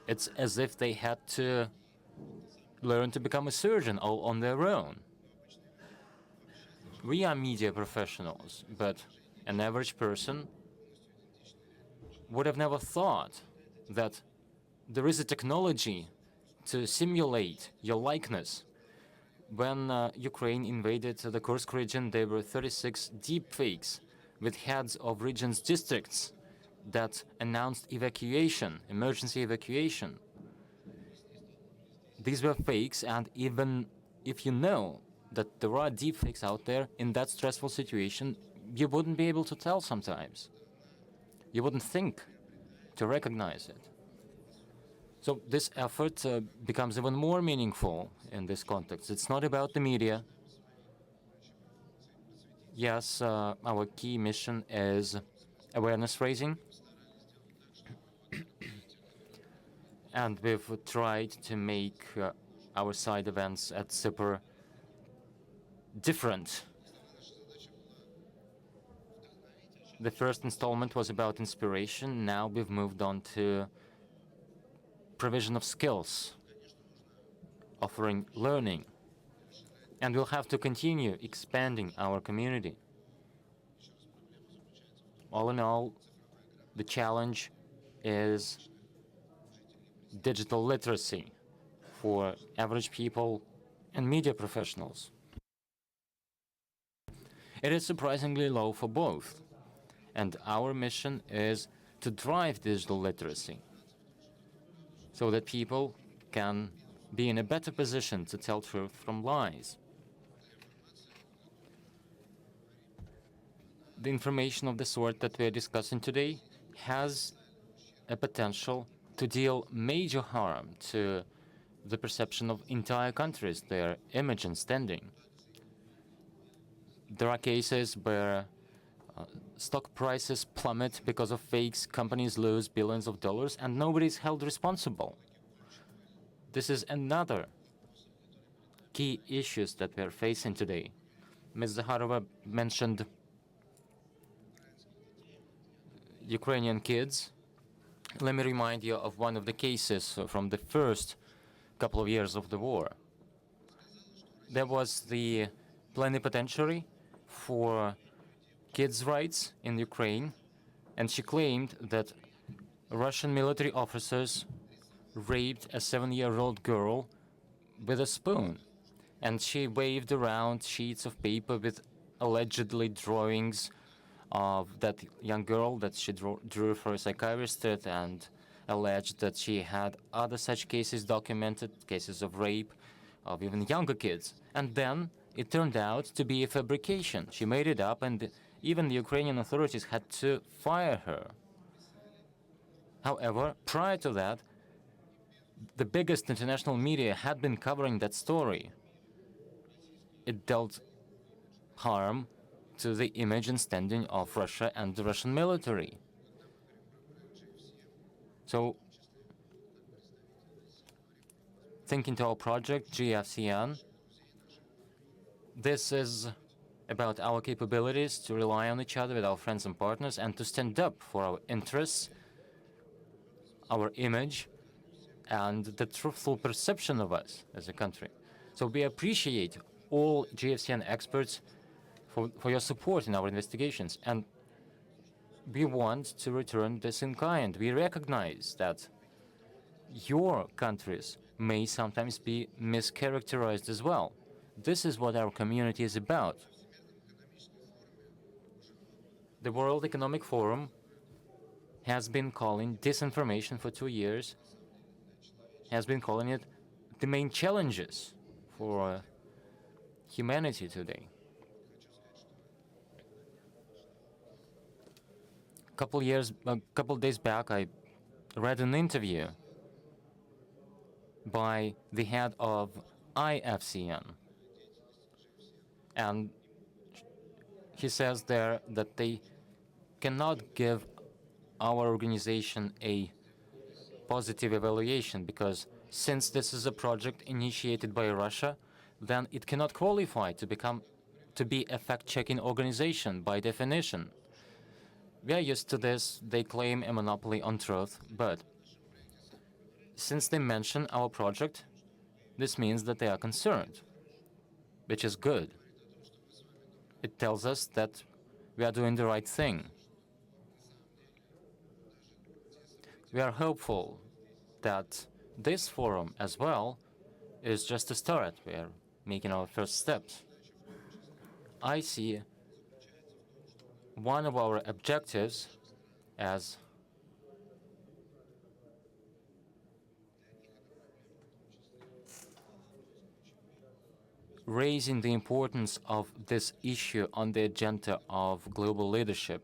D: It's as if they had to learn to become a surgeon all on their own. We are media professionals, but an average person would have never thought that there is a technology to simulate your likeness. When Ukraine invaded the Kursk region, there were 36 deepfakes with heads of regions' districts that announced evacuation, emergency evacuation. These were fakes, and even if you know that there are deepfakes out there in that stressful situation, you wouldn't be able to tell sometimes. You wouldn't think to recognize it. So this effort becomes even more meaningful in this context. It's not about the media. Yes, our key mission is awareness raising. and we've tried to make our side events at super different. The first installment was about inspiration. Now we've moved on to provision of skills, offering learning. And we'll have to continue expanding our community. All in all, the challenge is digital literacy for average people and media professionals. It is surprisingly low for both. And our mission is to drive digital literacy so that people can be in a better position to tell truth from lies. The information of the sort that we are discussing today has a potential to deal major harm to the perception of entire countries, their image and standing. There are cases where stock prices plummet because of fakes, companies lose billions of dollars, and nobody is held responsible. This is another key issues that we are facing today. Ms. Zakharova mentioned Ukrainian kids. Let me remind you of one of the cases from the first couple of years of the war. There was the plenipotentiary for kids' rights in Ukraine, and she claimed that Russian military officers raped a 7-year-old girl with a spoon, and she waved around sheets of paper with allegedly drawings of that young girl that she drew for a psychiatrist, and alleged that she had other such cases documented, cases of rape of even younger kids. And then it turned out to be a fabrication. She made it up, and even the Ukrainian authorities had to fire her. However, prior to that, the biggest international media had been covering that story. It dealt harm to the image and standing of Russia and the Russian military. So, thinking to our project, GFCN, this is about our capabilities to rely on each other with our friends and partners and to stand up for our interests, our image, and the truthful perception of us as a country. So we appreciate all GFCN experts for your support in our investigations, and we want to return this in kind. We recognize that your countries may sometimes be mischaracterized as well. This is what our community is about. The World Economic Forum has been calling disinformation for 2 years, has been calling it the main challenges for humanity today. A couple days back, I read an interview by the head of IFCN, and he says there that they cannot give our organization a positive evaluation because since this is a project initiated by Russia, then it cannot qualify to be a fact-checking organization by definition. We are used to this. They claim a monopoly on truth, but since they mention our project, this means that they are concerned, which is good. It tells us that we are doing the right thing. We are hopeful that this forum as well is just a start. We are making our first steps. I see one of our objectives as raising the importance of this issue on the agenda of global leadership.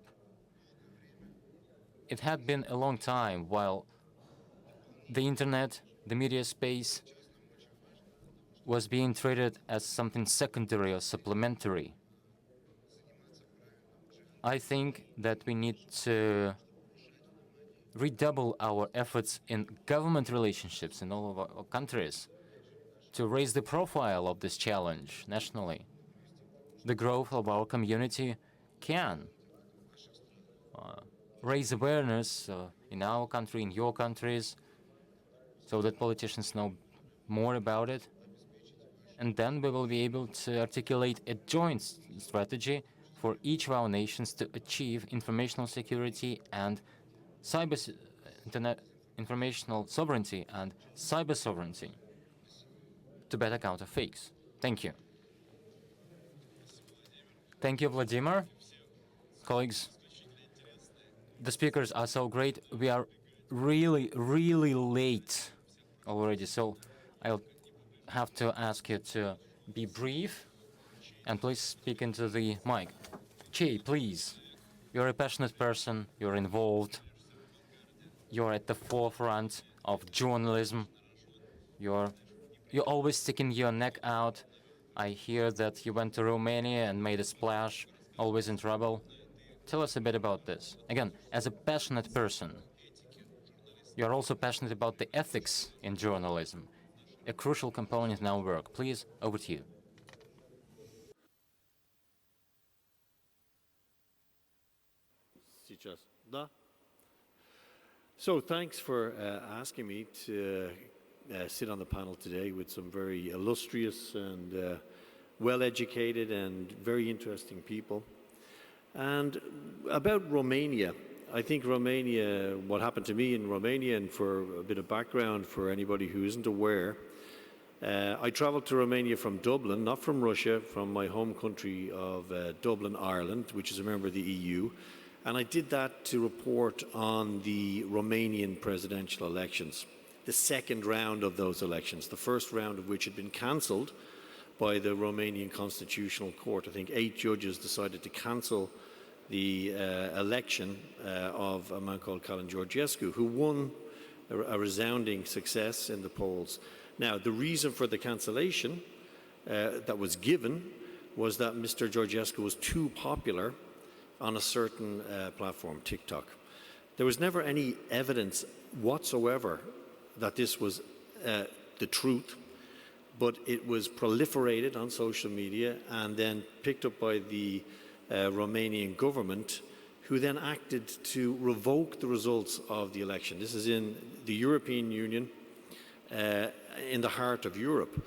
D: It had been a long time while the internet, the media space, was being treated as something secondary or supplementary. I think that we need to redouble our efforts in government relationships in all of our countries to raise the profile of this challenge nationally. The growth of our community can raise awareness in our country, in your countries, so that politicians know more about it. And then we will be able to articulate a joint strategy for each of our nations to achieve informational security and informational sovereignty and cyber sovereignty to better counter fakes. Thank you. Thank you, Vladimir. Colleagues, the speakers are so great. We are really, really late already, so I'll have to ask you to be brief and please speak into the mic. Che, please. You're a passionate person, you're involved, you're at the forefront of journalism, you're always sticking your neck out. I hear that you went to Romania and made a splash, always in trouble. Tell us a bit about this. Again, as a passionate person, you're also passionate about the ethics in journalism, a crucial component in our work. Please, over to you.
E: Сейчас. Да. So thanks for asking me to sit on the panel today with some very illustrious and well-educated and very interesting people. And about Romania, I think Romania, what happened to me in Romania, and for a bit of background for anybody who isn't aware, I traveled to Romania from Dublin, not from Russia, from my home country of Dublin, Ireland, which is a member of the EU. And I did that to report on the Romanian presidential elections, the second round of those elections, the first round of which had been cancelled by the Romanian Constitutional Court. I think 8 judges decided to cancel the election of a man called Calin Georgescu, who won a resounding success in the polls. Now, the reason for the cancellation that was given was that Mr. Georgescu was too popular on a certain platform, TikTok. There was never any evidence whatsoever that this was the truth, but it was proliferated on social media and then picked up by the Romanian government, who then acted to revoke the results of the election. This is in the European Union, in the heart of Europe.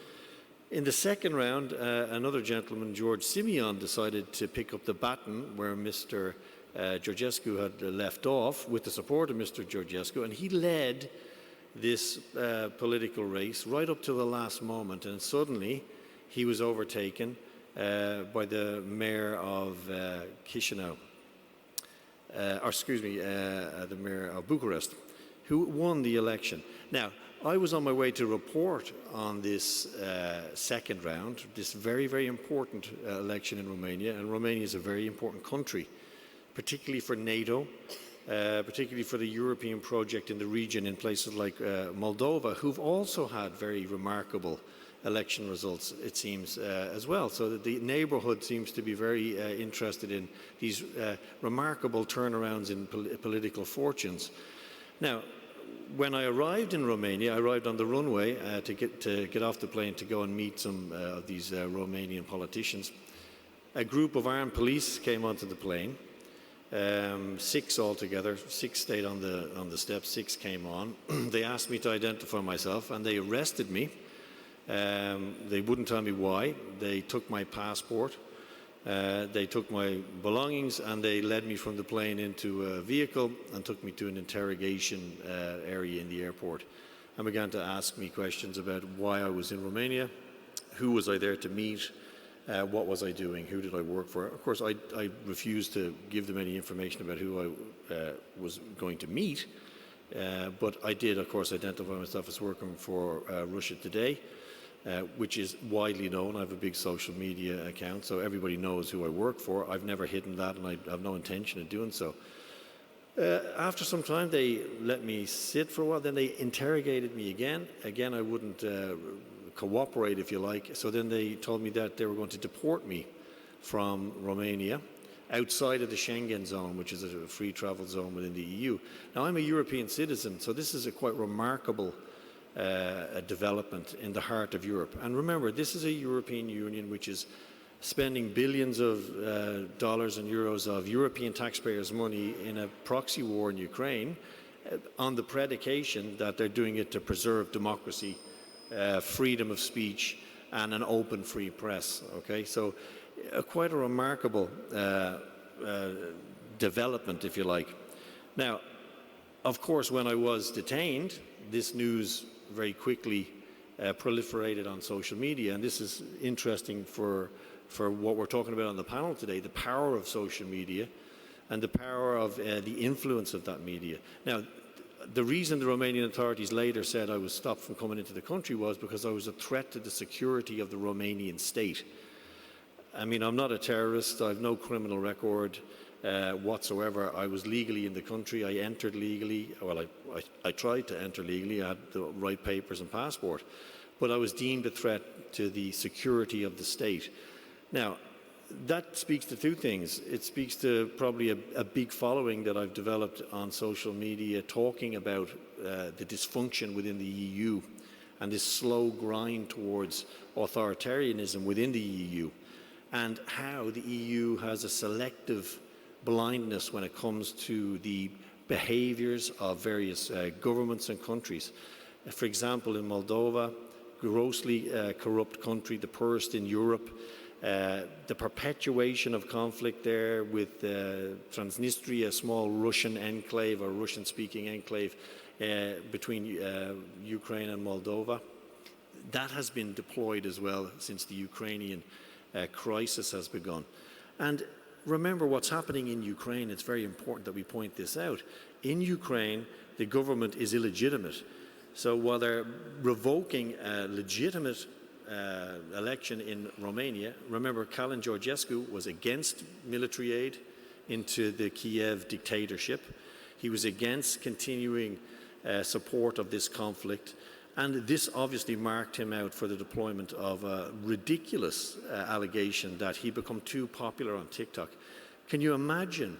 E: In the second round, another gentleman, George Simeon, decided to pick up the baton where Mr. Georgescu had left off with the support of Mr. Georgescu, and he led this political race right up to the last moment, and suddenly he was overtaken by the mayor of Chisinau, the mayor of Bucharest, who won the election. Now, I was on my way to report on this second round, this very, very important election in Romania, and Romania is a very important country, particularly for NATO, particularly for the European project in the region in places like Moldova, who've also had very remarkable election results, it seems, as well. So the neighbourhood seems to be very interested in these remarkable turnarounds in political fortunes. Now, when I arrived in Romania, I arrived on the runway to get off the plane to go and meet some of these Romanian politicians. A group of armed police came onto the plane, 6 altogether. 6 stayed on the steps, 6 came on. They asked me to identify myself, and they arrested me. They wouldn't tell me why. They took my passport. They took my belongings and they led me from the plane into a vehicle and took me to an interrogation area in the airport and began to ask me questions about why I was in Romania, who was I there to meet, what was I doing, who did I work for. Of course, I refused to give them any information about who I was going to meet, but I did, of course, identify myself as working for Russia Today, which is widely known. I have a big social media account, so everybody knows who I work for. I've never hidden that, and I have no intention of doing so. After some time, they let me sit for a while. Then they interrogated me again. Again, I wouldn't cooperate, if you like. So then they told me that they were going to deport me from Romania outside of the Schengen zone, which is a free travel zone within the EU. Now, I'm a European citizen, so this is a quite remarkable development in the heart of Europe. And remember, this is a European Union which is spending billions of dollars and euros of European taxpayers' money in a proxy war in Ukraine on the predication that they're doing it to preserve democracy, freedom of speech, and an open free press. Okay, so quite a remarkable development, if you like. Now, of course, when I was detained, this news very quickly proliferated on social media, and this is interesting for what we're talking about on the panel today, the power of social media and the power of the influence of that media. Now, the reason the Romanian authorities later said I was stopped from coming into the country was because I was a threat to the security of the Romanian state. I mean, I'm not a terrorist, I have no criminal record whatsoever. I was legally in the country, I entered legally, well, I tried to enter legally, I had the right papers and passport, but I was deemed a threat to the security of the state. Now, that speaks to two things. It speaks to probably a big following that I've developed on social media talking about the dysfunction within the EU and this slow grind towards authoritarianism within the EU, and how the EU has a selective blindness when it comes to the behaviours of various governments and countries. For example, in Moldova, grossly corrupt country, the poorest in Europe, the perpetuation of conflict there with Transnistria, a small Russian enclave or Russian-speaking enclave between Ukraine and Moldova. That has been deployed as well since the Ukrainian crisis has begun. And remember what's happening in Ukraine. It's very important that we point this out. In Ukraine, the government is illegitimate. So while they're revoking a legitimate election in Romania, remember Calin Georgescu was against military aid into the Kiev dictatorship. He was against continuing support of this conflict. And this obviously marked him out for the deployment of a ridiculous allegation that he become too popular on TikTok. Can you imagine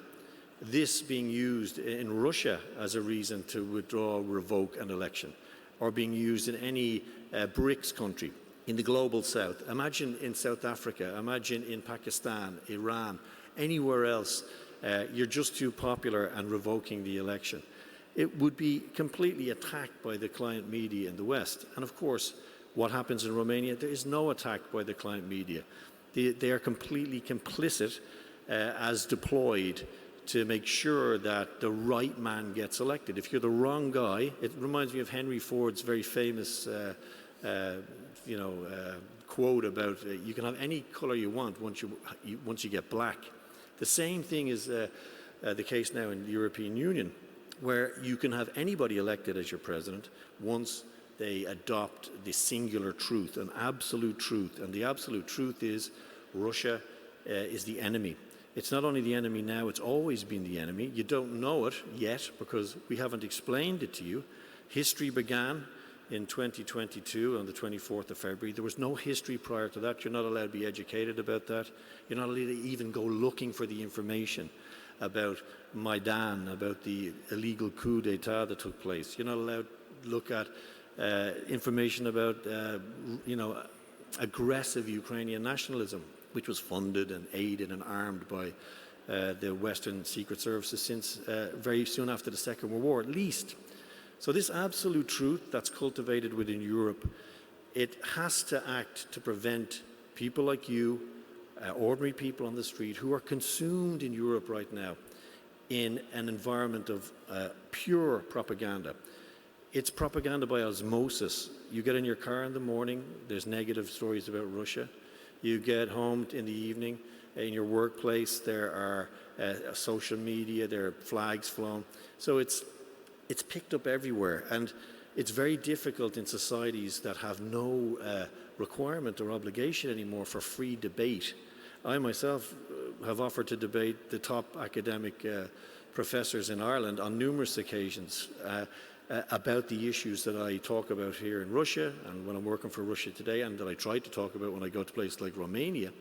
E: this being used in Russia as a reason to withdraw or revoke an election, or being used in any BRICS country, in the global south? Imagine in South Africa, imagine in Pakistan, Iran, anywhere else, you're just too popular and revoking the election. It would be completely attacked by the client media in the West. And of course, what happens in Romania, there is no attack by the client media. They are completely complicit as deployed to make sure that the right man gets elected. If you're the wrong guy, it reminds me of Henry Ford's very famous quote about you can have any colour you want once you get black. The same thing is the case now in the European Union, where you can have anybody elected as your president once they adopt the singular truth, an absolute truth. And the absolute truth is Russia is the enemy. It's not only the enemy now, it's always been the enemy. You don't know it yet because we haven't explained it to you. History began in 2022 on the 24th of February. There was no history prior to that. You're not allowed to be educated about that. You're not allowed to even go looking for the information about Maidan, about the illegal coup d'etat that took place. You're not allowed to look at information about, aggressive Ukrainian nationalism, which was funded and aided and armed by the Western secret services since very soon after the Second World War, at least. So this absolute truth that's cultivated within Europe, it has to act to prevent people like you, ordinary people on the street, who are consumed in Europe right now in an environment of pure propaganda. It's propaganda by osmosis. You get in your car in the morning, there's negative stories about Russia. You get home in the evening, in your workplace, there are social media, there are flags flown. So it's picked up everywhere, and it's very difficult in societies that have no requirement or obligation anymore for free debate. I myself have offered to debate the top academic professors in Ireland on numerous occasions about the issues that I talk about here in Russia and when I'm working for Russia Today, and that I try to talk about when I go to places like Romania,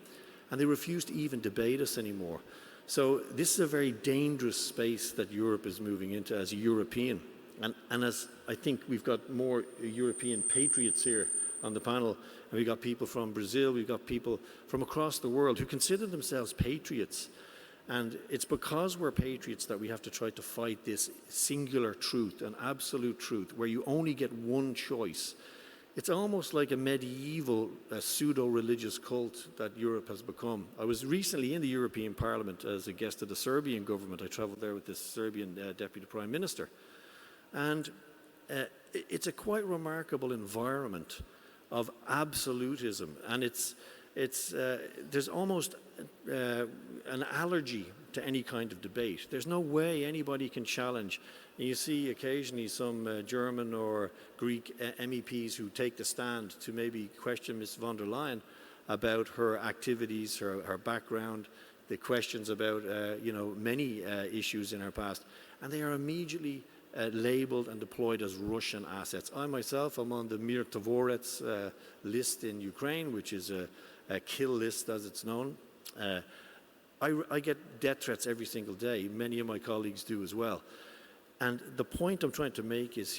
E: and they refuse to even debate us anymore. So this is a very dangerous space that Europe is moving into as a European. And as I think we've got more European patriots here on the panel, and we've got people from Brazil, we've got people from across the world who consider themselves patriots. And it's because we're patriots that we have to try to fight this singular truth, an absolute truth, where you only get one choice. It's almost like a medieval pseudo-religious cult that Europe has become. I was recently in the European Parliament as a guest of the Serbian government. I traveled there with the Serbian Deputy Prime Minister. And it's a quite remarkable environment of absolutism. And there's almost an allergy to any kind of debate. There's no way anybody can challenge. And you see occasionally some German or Greek MEPs who take the stand to maybe question Ms. von der Leyen about her activities, her background, the questions about many issues in her past, and they are immediately labeled and deployed as Russian assets. I myself am on the Mir Tvorets list in Ukraine, which is a kill list as it's known. I get death threats every single day. Many of my colleagues do as well. And the point I'm trying to make is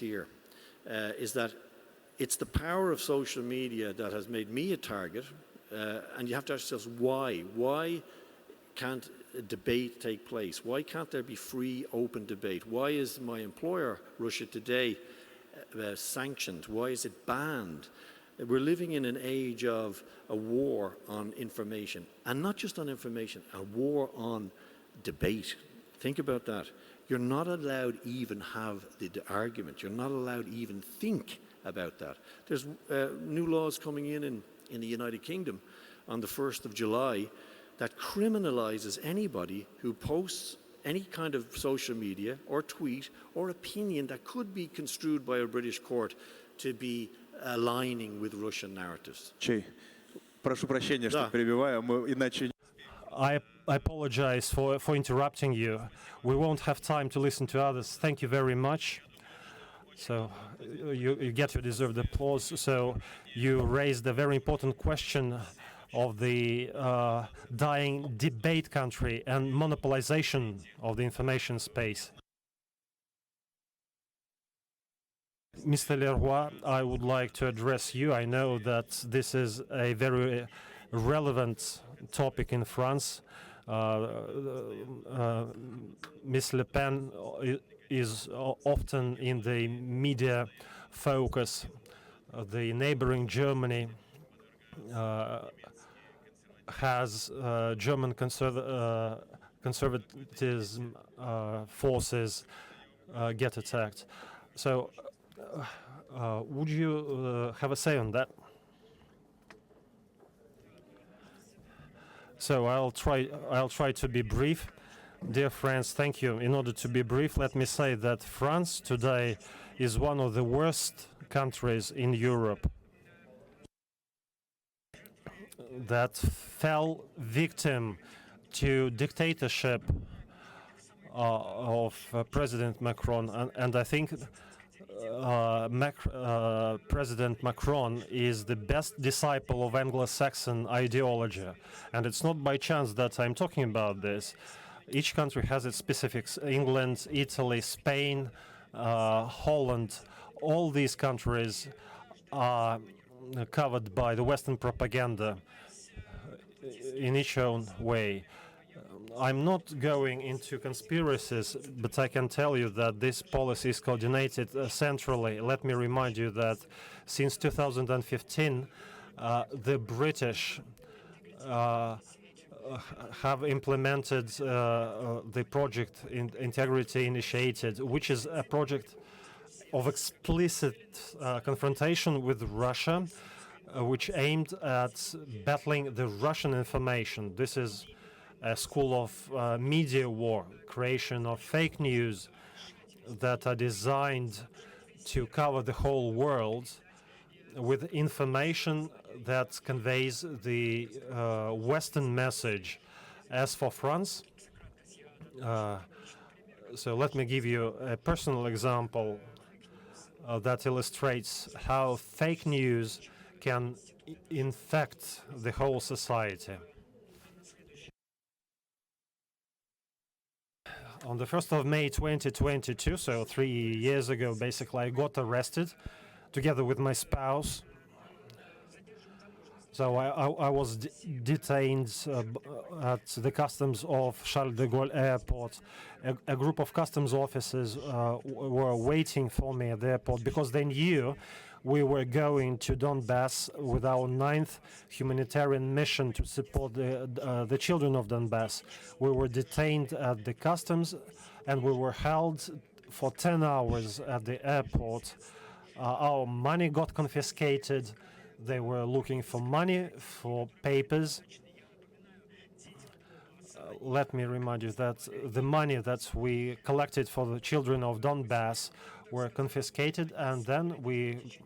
E: that it's the power of social media that has made me a target, and you have to ask yourselves why. Why can't a debate take place? Why can't there be free, open debate? Why is my employer, Russia Today, sanctioned? Why is it banned? We're living in an age of a war on information, and not just on information, a war on debate. Think about that. You're not allowed even have the argument. You're not allowed even think about that. There's new laws coming in the United Kingdom on the 1st of July that criminalizes anybody who posts any kind of social media or tweet or opinion that could be construed by a British court to be aligning with Russian narratives.
A: Прошу прощения, что перебиваю, иначе...
B: I apologize for interrupting you. We won't have time to listen to others. Thank you very much. So you get your deserved applause. So you raised a very important question of the dying debate country and monopolization of the information space. Mr. Leroy, I would like to address you. I know that this is a very relevant topic in France. Ms. Le Pen is often in the media focus. The neighboring Germany has German conservatism forces get attacked. So would you have a say on that? So I'll try to be brief. Dear friends, thank you. In order to be brief, let me say that France today is one of the worst countries in Europe that fell victim to dictatorship of President Macron, and I think President Macron is the best disciple of Anglo-Saxon ideology, and it's not by chance that I'm talking about this. Each country has its specifics. England, Italy, Spain, Holland, all these countries are covered by the Western propaganda in each own way. I'm not going into conspiracies, but I can tell you that this policy is coordinated centrally. Let me remind you that since 2015, the British have implemented the project Integrity Initiated, which is a project of explicit confrontation with Russia, which aimed at battling the Russian information. This is a school of media war, creation of fake news that are designed to cover the whole world with information that conveys the Western message. As for France, so let me give you a personal example that illustrates how fake news can infect the whole society. On the 1st of May 2022, so 3 years ago, basically, I got arrested together with my spouse. So I was detained at the customs of Charles de Gaulle airport. A group of customs officers were waiting for me at the airport because they knew we were going to Donbass with our 9th humanitarian mission to support the children of Donbass. We were detained at the customs and we were held for 10 hours at the airport. Our money got confiscated. They were looking for money, for papers. Let me remind you that the money that we collected for the children of Donbass were confiscated, and then we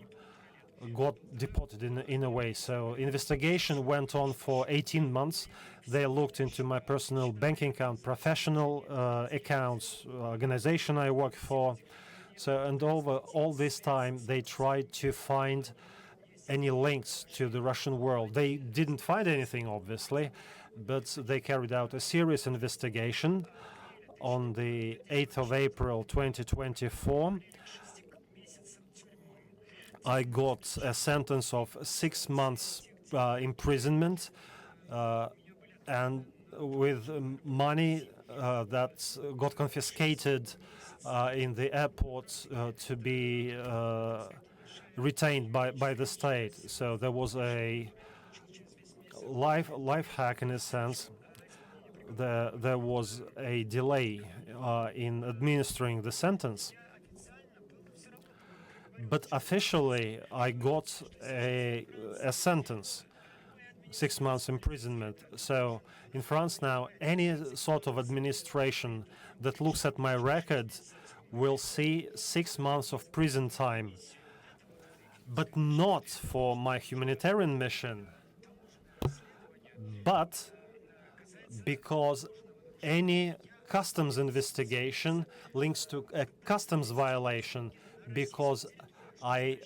B: got deported in a way. So investigation went on for 18 months. They looked into my personal banking account, professional accounts, organization I work for. So, and over all this time, they tried to find any links to the Russian world. They didn't find anything, obviously, but they carried out a serious investigation. On the 8th of April 2024, I got a sentence of 6 months imprisonment and with money that got confiscated in the airport to be retained by the state. So there was a life hack in a sense. There was a delay in administering the sentence. But officially, I got a sentence, 6 months imprisonment. So in France now, any sort of administration that looks at my record will see 6 months of prison time. But not for my humanitarian mission, but because any customs investigation links to a customs violation, because I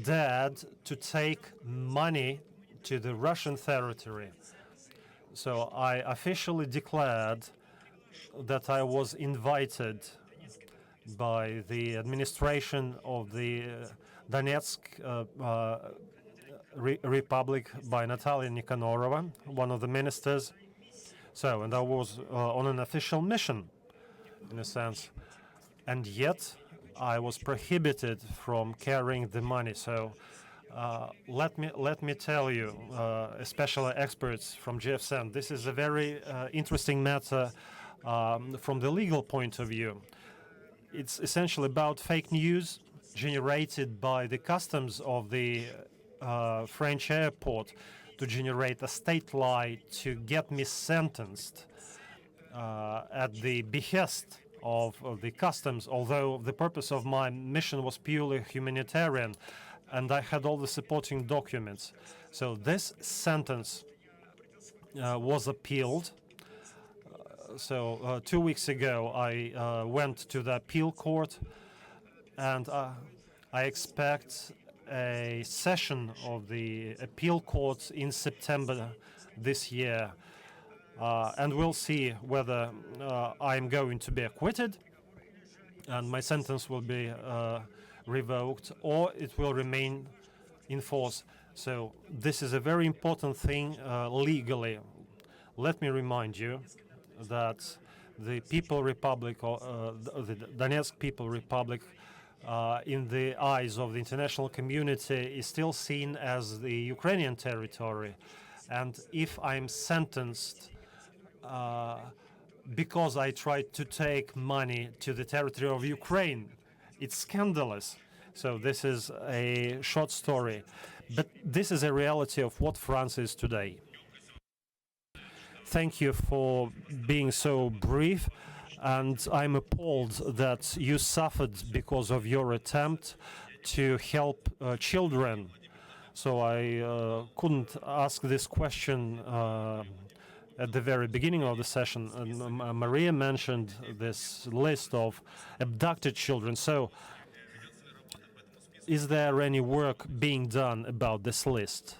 B: dared to take money to the Russian territory. So I officially declared that I was invited by the administration of the Donetsk Republic by Natalia Nikhanorova, one of the ministers. So, and I was on an official mission, in a sense, and yet I was prohibited from carrying the money. So, let me tell you, especially experts from GFCN, this is a very interesting matter from the legal point of view. It's essentially about fake news generated by the customs of the French airport to generate a state lie to get me sentenced at the behest of the customs, although the purpose of my mission was purely humanitarian and I had all the supporting documents. So this sentence was appealed. So 2 weeks ago I went to the appeal court, and I expect a session of the appeal court in September this year, and we'll see whether I'm going to be acquitted and my sentence will be revoked, or it will remain in force. So this is a very important thing legally. Let me remind you that the People Republic, the Donetsk People Republic, in the eyes of the international community, is still seen as the Ukrainian territory. And if I'm sentenced because I tried to take money to the territory of Ukraine, it's scandalous. So this is a short story. But this is a reality of what France is today. Thank you for being so brief. And I'm appalled that you suffered because of your attempt to help children. So I couldn't ask this question at the very beginning of the session. And Maria mentioned this list of abducted children. So is there any work being done about this list?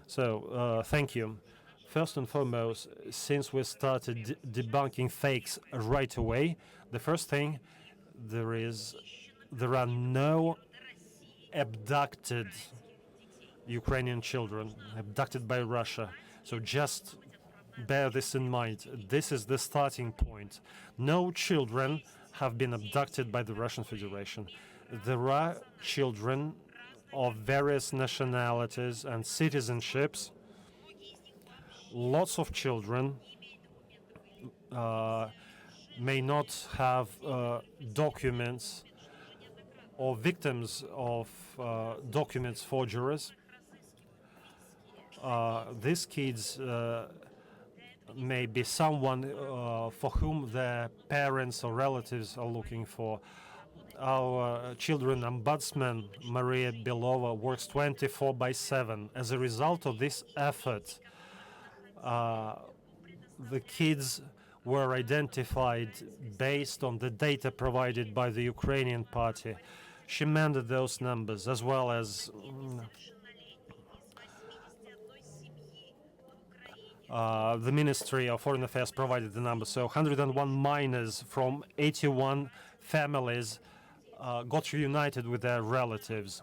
B: So thank you. First and foremost, since we started debunking fakes right away, the first thing there are no abducted Ukrainian children abducted by Russia. So just bear this in mind. This is the starting point. No children have been abducted by the Russian Federation. There are children of various nationalities and citizenships. Lots of children may not have documents or victims of documents forgeries. These kids may be someone for whom their parents or relatives are looking for. Our children ombudsman, Maria Belova, works 24/7. As a result of this effort, the kids were identified based on the data provided by the Ukrainian party. She amended those numbers, as well as the Ministry of Foreign Affairs provided the numbers. So 101 minors from 81 families got reunited with their relatives.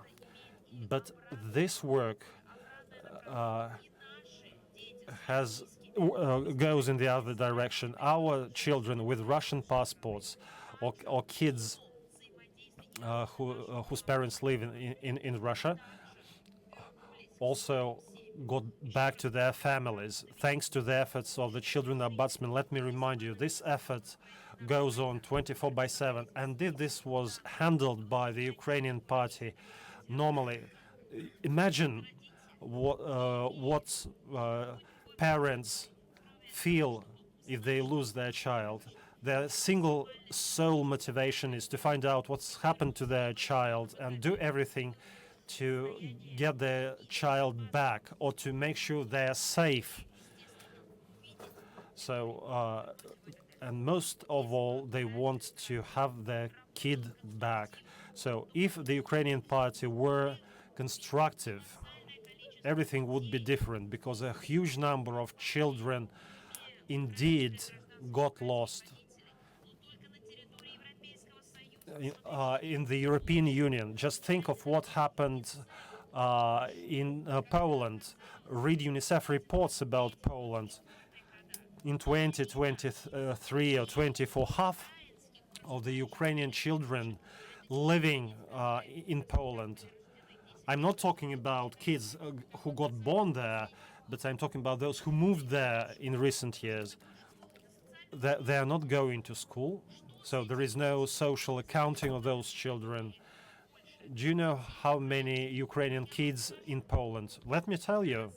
B: But this work goes in the other direction. Our children with Russian passports or kids whose parents live in Russia also got back to their families thanks to the efforts of the Children Ombudsman. Let me remind you, this effort goes on 24/7, and this was handled by the Ukrainian party normally. Imagine what parents feel if they lose their child. Their single sole motivation is to find out what's happened to their child and do everything to get their child back or to make sure they're safe. So, and most of all, they want to have their kid back. So if the Ukrainian party were constructive, everything would be different, because a huge number of children indeed got lost in the European Union. Just think of what happened in Poland. Read UNICEF reports about Poland. In 2023 or 24, half of the Ukrainian children living in Poland. I'm not talking about kids who got born there, but I'm talking about those who moved there in recent years. They are not going to school, so there is no social accounting of those children. Do you know how many Ukrainian kids in Poland? Let me tell you.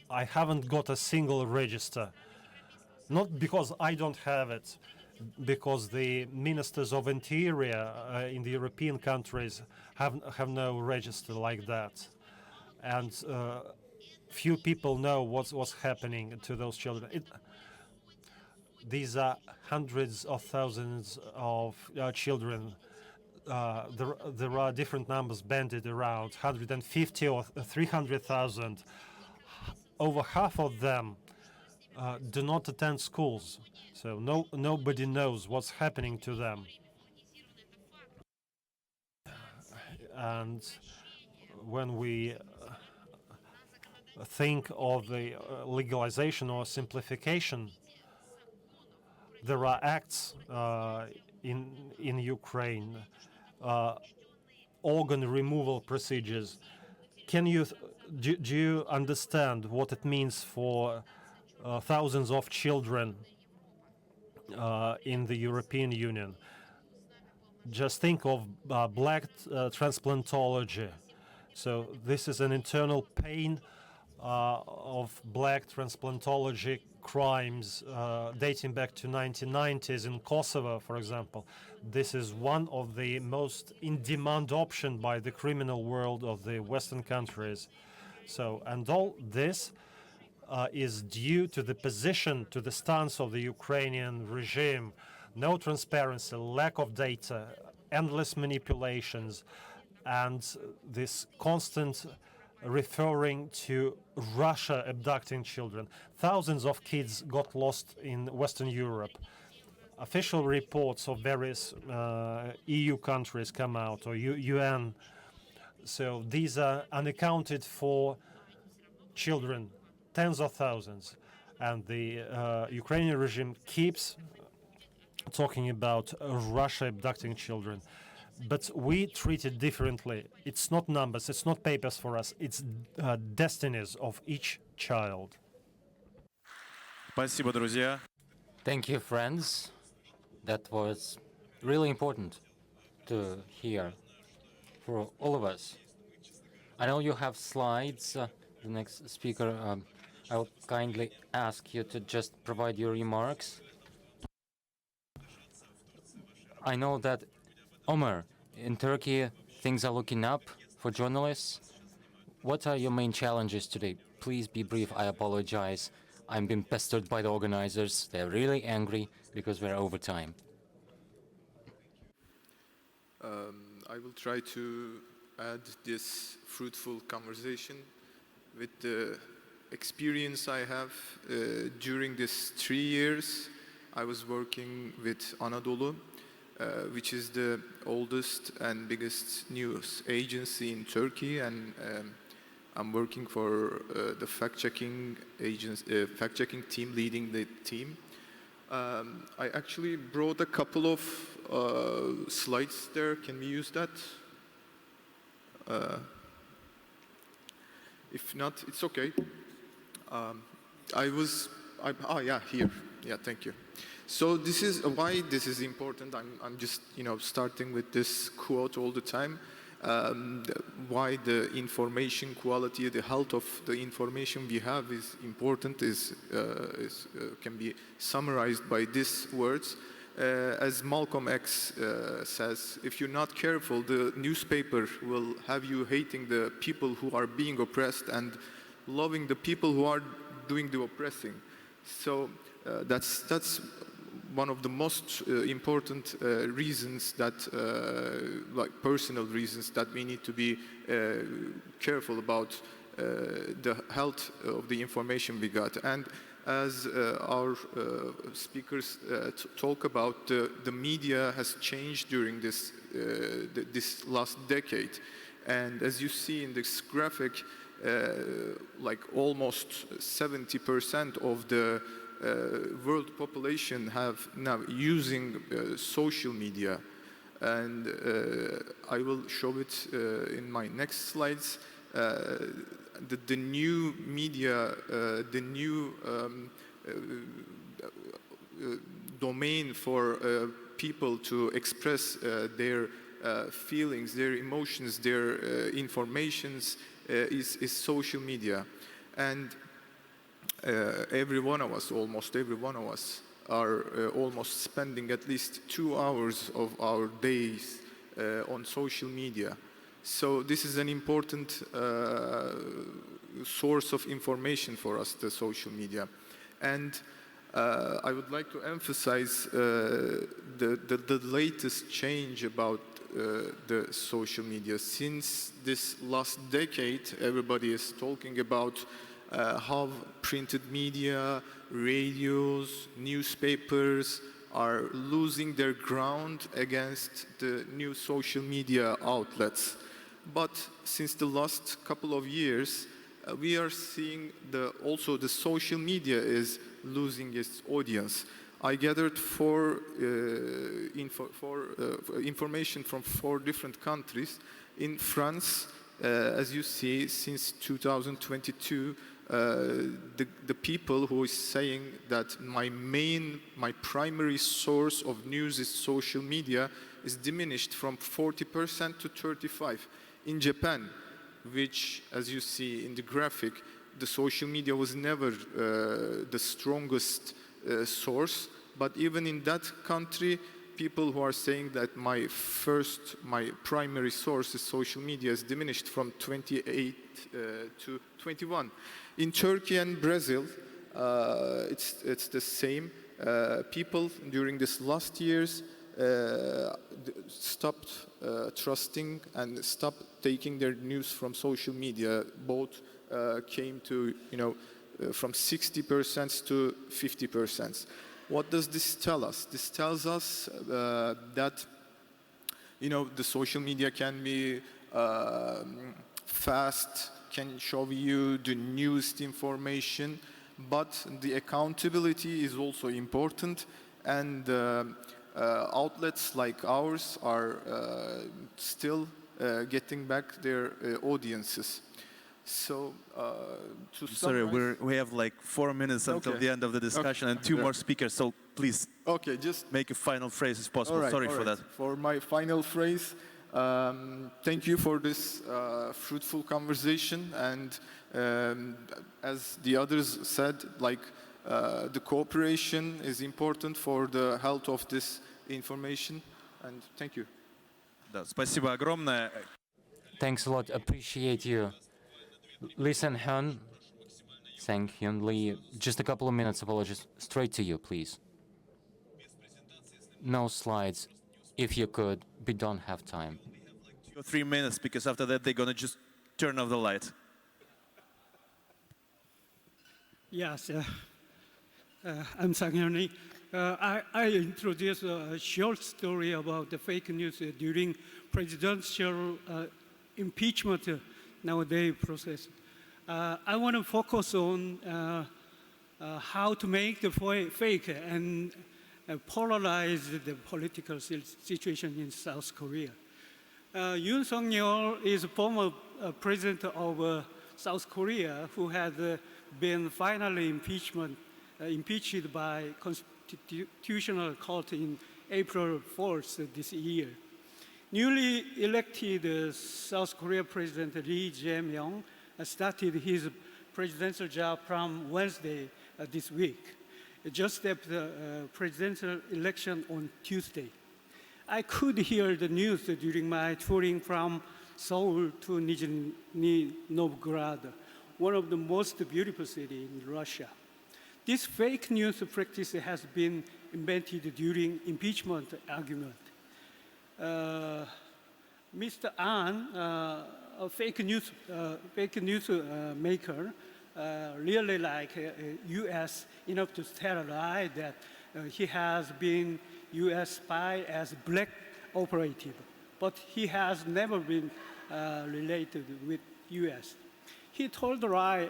B: I haven't got a single register. Not because I don't have it, because the ministers of interior in the European countries have no register like that. And few people know what's happening to those children. These are hundreds of thousands of children. There are different numbers bandied around, 150 or 300,000. Over half of them do not attend schools, so nobody knows what's happening to them. And when we think of the legalization or simplification, there are acts in Ukraine, organ removal procedures. Do you understand what it means for thousands of children in the European Union? Just think of black transplantology. So this is an internal pain of black transplantology crimes dating back to 1990s in Kosovo, for example. This is one of the most in-demand option by the criminal world of the Western countries. So, and all this is due to the position, to the stance of the Ukrainian regime. No transparency, lack of data, endless manipulations, and this constant referring to Russia abducting children. Thousands of kids got lost in Western Europe. Official reports of various EU countries come out, or UN. So these are unaccounted for children, tens of thousands. And the Ukrainian regime keeps talking about Russia abducting children. But we treat it differently. It's not numbers, it's not papers for us, it's destinies of each child.
A: Спасибо, друзья.
D: Thank you, friends. That was really important to hear for all of us. I know you have slides. The next speaker, I'll kindly ask you to just provide your remarks. I know that, Omer, in Turkey, things are looking up for journalists. What are your main challenges today? Please be brief. I apologize. I'm being pestered by the organizers. They're really angry because we're over time.
F: I will try to add this fruitful conversation with the experience I have during these 3 years. I was working with Anadolu, which is the oldest and biggest news agency in Turkey, and I'm working for the fact-checking team, leading the team. I actually brought a couple of slides there. Can we use that? If not, it's okay. Yeah, here. Yeah, thank you. So this is why this is important. I'm just, starting with this quote all the time. Why the information quality, the health of the information we have is important can be summarized by these words. As Malcolm X says, if you're not careful, the newspaper will have you hating the people who are being oppressed and loving the people who are doing the oppressing. So that's one of the most important reasons that, like personal reasons, that we need to be careful about the health of the information we got. And as our speakers talk about, the media has changed during this last decade. And as you see in this graphic, like almost 70% of the world population have now using social media. And I will show it in my next slides. The new media, the new domain for people to express their feelings, their emotions, their informations is social media. And every one of us, almost every one of us, are almost spending at least 2 hours of our days on social media. So this is an important source of information for us, the social media. And I would like to emphasize the latest change about the social media. Since this last decade, everybody is talking about how printed media, radios, newspapers are losing their ground against the new social media outlets. But since the last couple of years, we are seeing also the social media is losing its audience. I gathered information from 4 different countries. In France, as you see, since 2022, the people who is saying that my primary source of news is social media is diminished from 40% to 35%. In Japan, which, as you see in the graphic, the social media was never the strongest source, but even in that country, people who are saying that my primary source is social media is diminished from 28 to 21. In Turkey and Brazil, it's the same. People during this last years stopped trusting and stopped taking their news from social media. Both came to, from 60% to 50%. What does this tell us? This tells us that, the social media can be fast, can show you the newest information, but the accountability is also important, and outlets like ours are still getting back their audiences. So, to
A: Sorry,
F: summarize,
A: we have like 4 minutes until
F: Okay.
A: the end of the discussion and two
F: Yeah.
A: more speakers, so please
F: okay, just
A: make a final phrase if possible.
F: all right,
A: Sorry
F: all
A: for
F: right.
A: that.
F: For my final phrase, thank you for this fruitful conversation. And as the others said, the cooperation is important for the health of this information. And thank you.
A: Да, спасибо огромное.
D: Thanks a lot. Appreciate you. Lee Sen-hyun, Sang-hyun Lee, just a couple of minutes, apologies. Straight to you, please. No slides, if you could. We don't have time.
A: 2 or 3 minutes, because after that they're gonna just turn off the light.
G: Yes, I'm Sang-hyun Lee. I introduced a short story about the fake news during presidential impeachment nowadays process. I want to focus on how to make the fake and polarize the political situation in South Korea. Yoon Suk-yeol is a former president of South Korea who had been finally impeached by Constitutional Court in April 4th this year. Newly elected South Korea President Lee Jae-myung started his presidential job from Wednesday this week, just after the presidential election on Tuesday. I could hear the news during my touring from Seoul to Nizhny Novgorod, one of the most beautiful cities in Russia. This fake news practice has been invented during impeachment argument. Mr. An, a fake news maker, really like U.S. enough to tell a lie that he has been U.S. spy as black operative, but he has never been related with U.S. He told the lie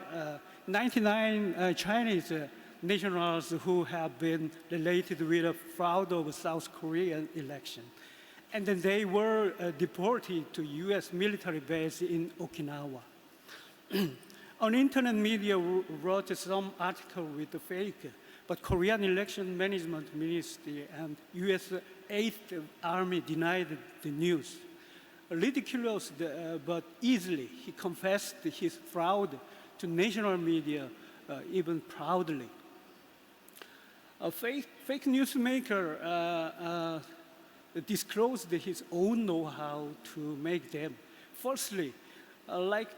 G: 99 Chinese nationals who have been related with a fraud of South Korean election. And then they were deported to U.S. military base in Okinawa. An internet media wrote some article with the fake, but Korean Election Management Ministry and U.S. 8th Army denied the news. Ridiculous, but easily, he confessed his fraud to national media, even proudly. A fake news maker disclosed his own know-how to make them. Firstly, write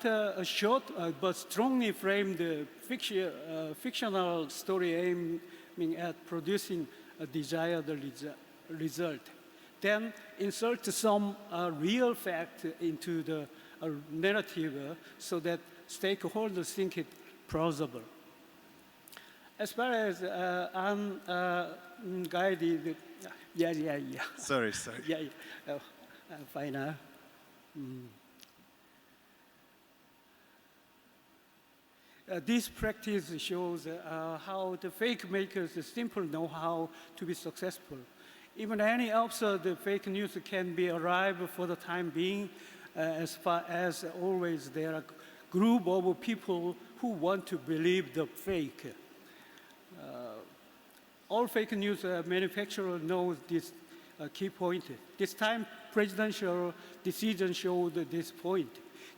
G: a short but strongly framed fictional story aiming at producing a desired result. Then insert some real fact into the narrative so that stakeholders think it plausible. As far as unguided, yeah.
A: Sorry.
G: Yeah. Fine now. This practice shows how the fake makers simply know how to be successful. Even any absurd fake news can be arrived for the time being. As far as always, there are a group of people who want to believe the fake. All fake news manufacturers know this key point. This time, presidential decision showed this point.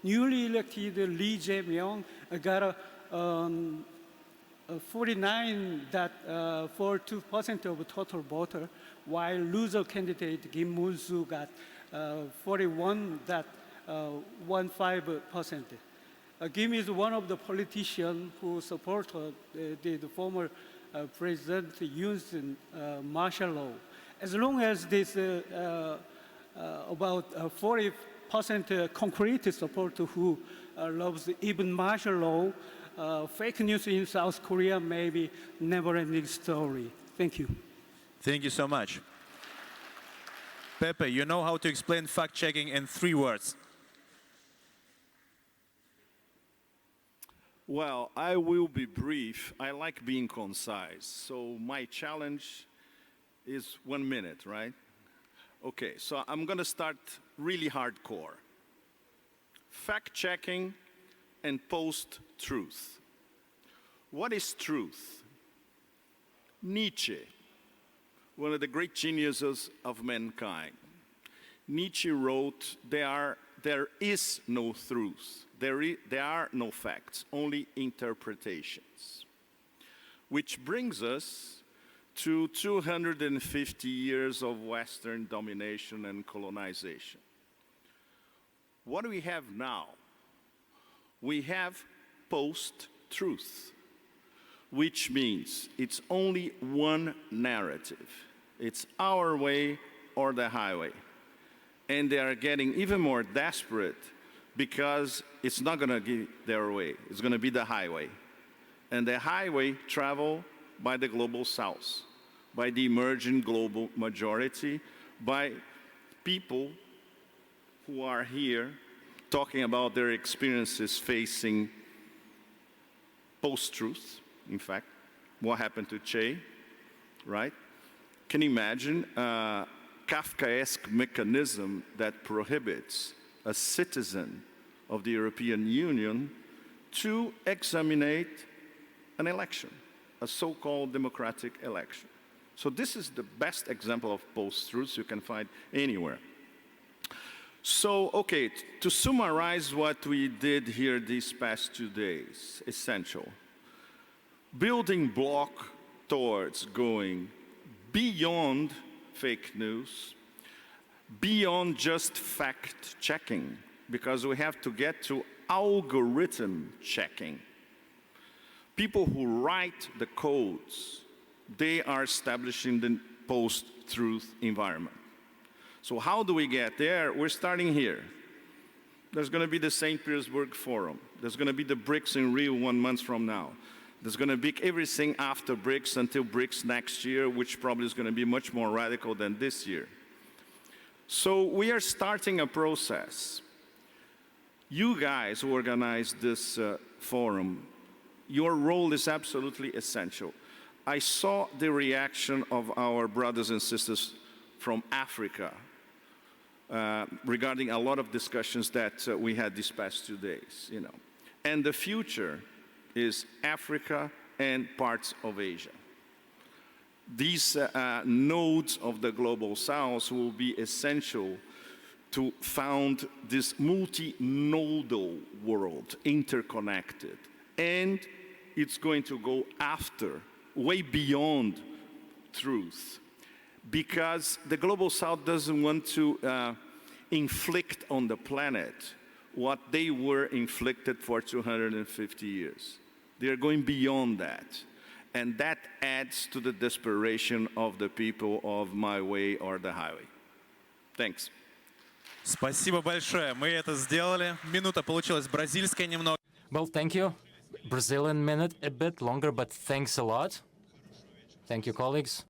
G: Newly elected Lee Jae-myung got a 49.42% of total voter, while loser candidate Kim Moon-soo got 41.15%. Kim is one of the politicians who supported the former President Yoon's martial law as long as this about 40% concrete support who loves even martial law, fake news in South Korea may be never-ending story. Thank you.
A: Thank you so much. Pepe, you know how to explain fact-checking in 3 words.
H: Well, I will be brief. I like being concise. So my challenge is 1 minute, right? Okay, so I'm going to start really hardcore. Fact-checking and post-truth. What is truth? Nietzsche, one of the great geniuses of mankind. Nietzsche wrote, there is no truth. There are no facts, only interpretations. Which brings us to 250 years of Western domination and colonization. What do we have now? We have post-truth, which means it's only one narrative. It's our way or the highway. And they are getting even more desperate because it's not going to be their way. It's going to be the highway. And the highway travel by the global south, by the emerging global majority, by people who are here talking about their experiences facing post-truth, in fact, what happened to Che, right? Can you imagine a Kafkaesque mechanism that prohibits a citizen of the European Union to examine an election, a so-called democratic election? So this is the best example of post-truth you can find anywhere. So, okay, to summarize what we did here these past 2 days, essential. Building block towards going beyond fake news, beyond just fact-checking, because we have to get to algorithm checking. People who write the codes, they are establishing the post-truth environment. So how do we get there? We're starting here. There's going to be the St. Petersburg Forum. There's going to be the BRICS in Rio 1 month from now. There's going to be everything after BRICS until BRICS next year, which probably is going to be much more radical than this year. So we are starting a process. You guys who organized this forum, your role is absolutely essential. I saw the reaction of our brothers and sisters from Africa regarding a lot of discussions that we had these past 2 days, you know. And the future is Africa and parts of Asia. These nodes of the global south will be essential to found this multi-nodal world, interconnected. And it's going to go after, way beyond truth. Because the global south doesn't want to inflict on the planet what they were inflicted for 250 years. They are going beyond that. And that adds to the desperation of the people of my way or the highway. Thanks.
A: Спасибо большое. Мы это сделали. Минута получилась бразильская немного.
D: Well, thank you. Brazilian minute, a bit longer, but thanks a lot. Thank you, colleagues.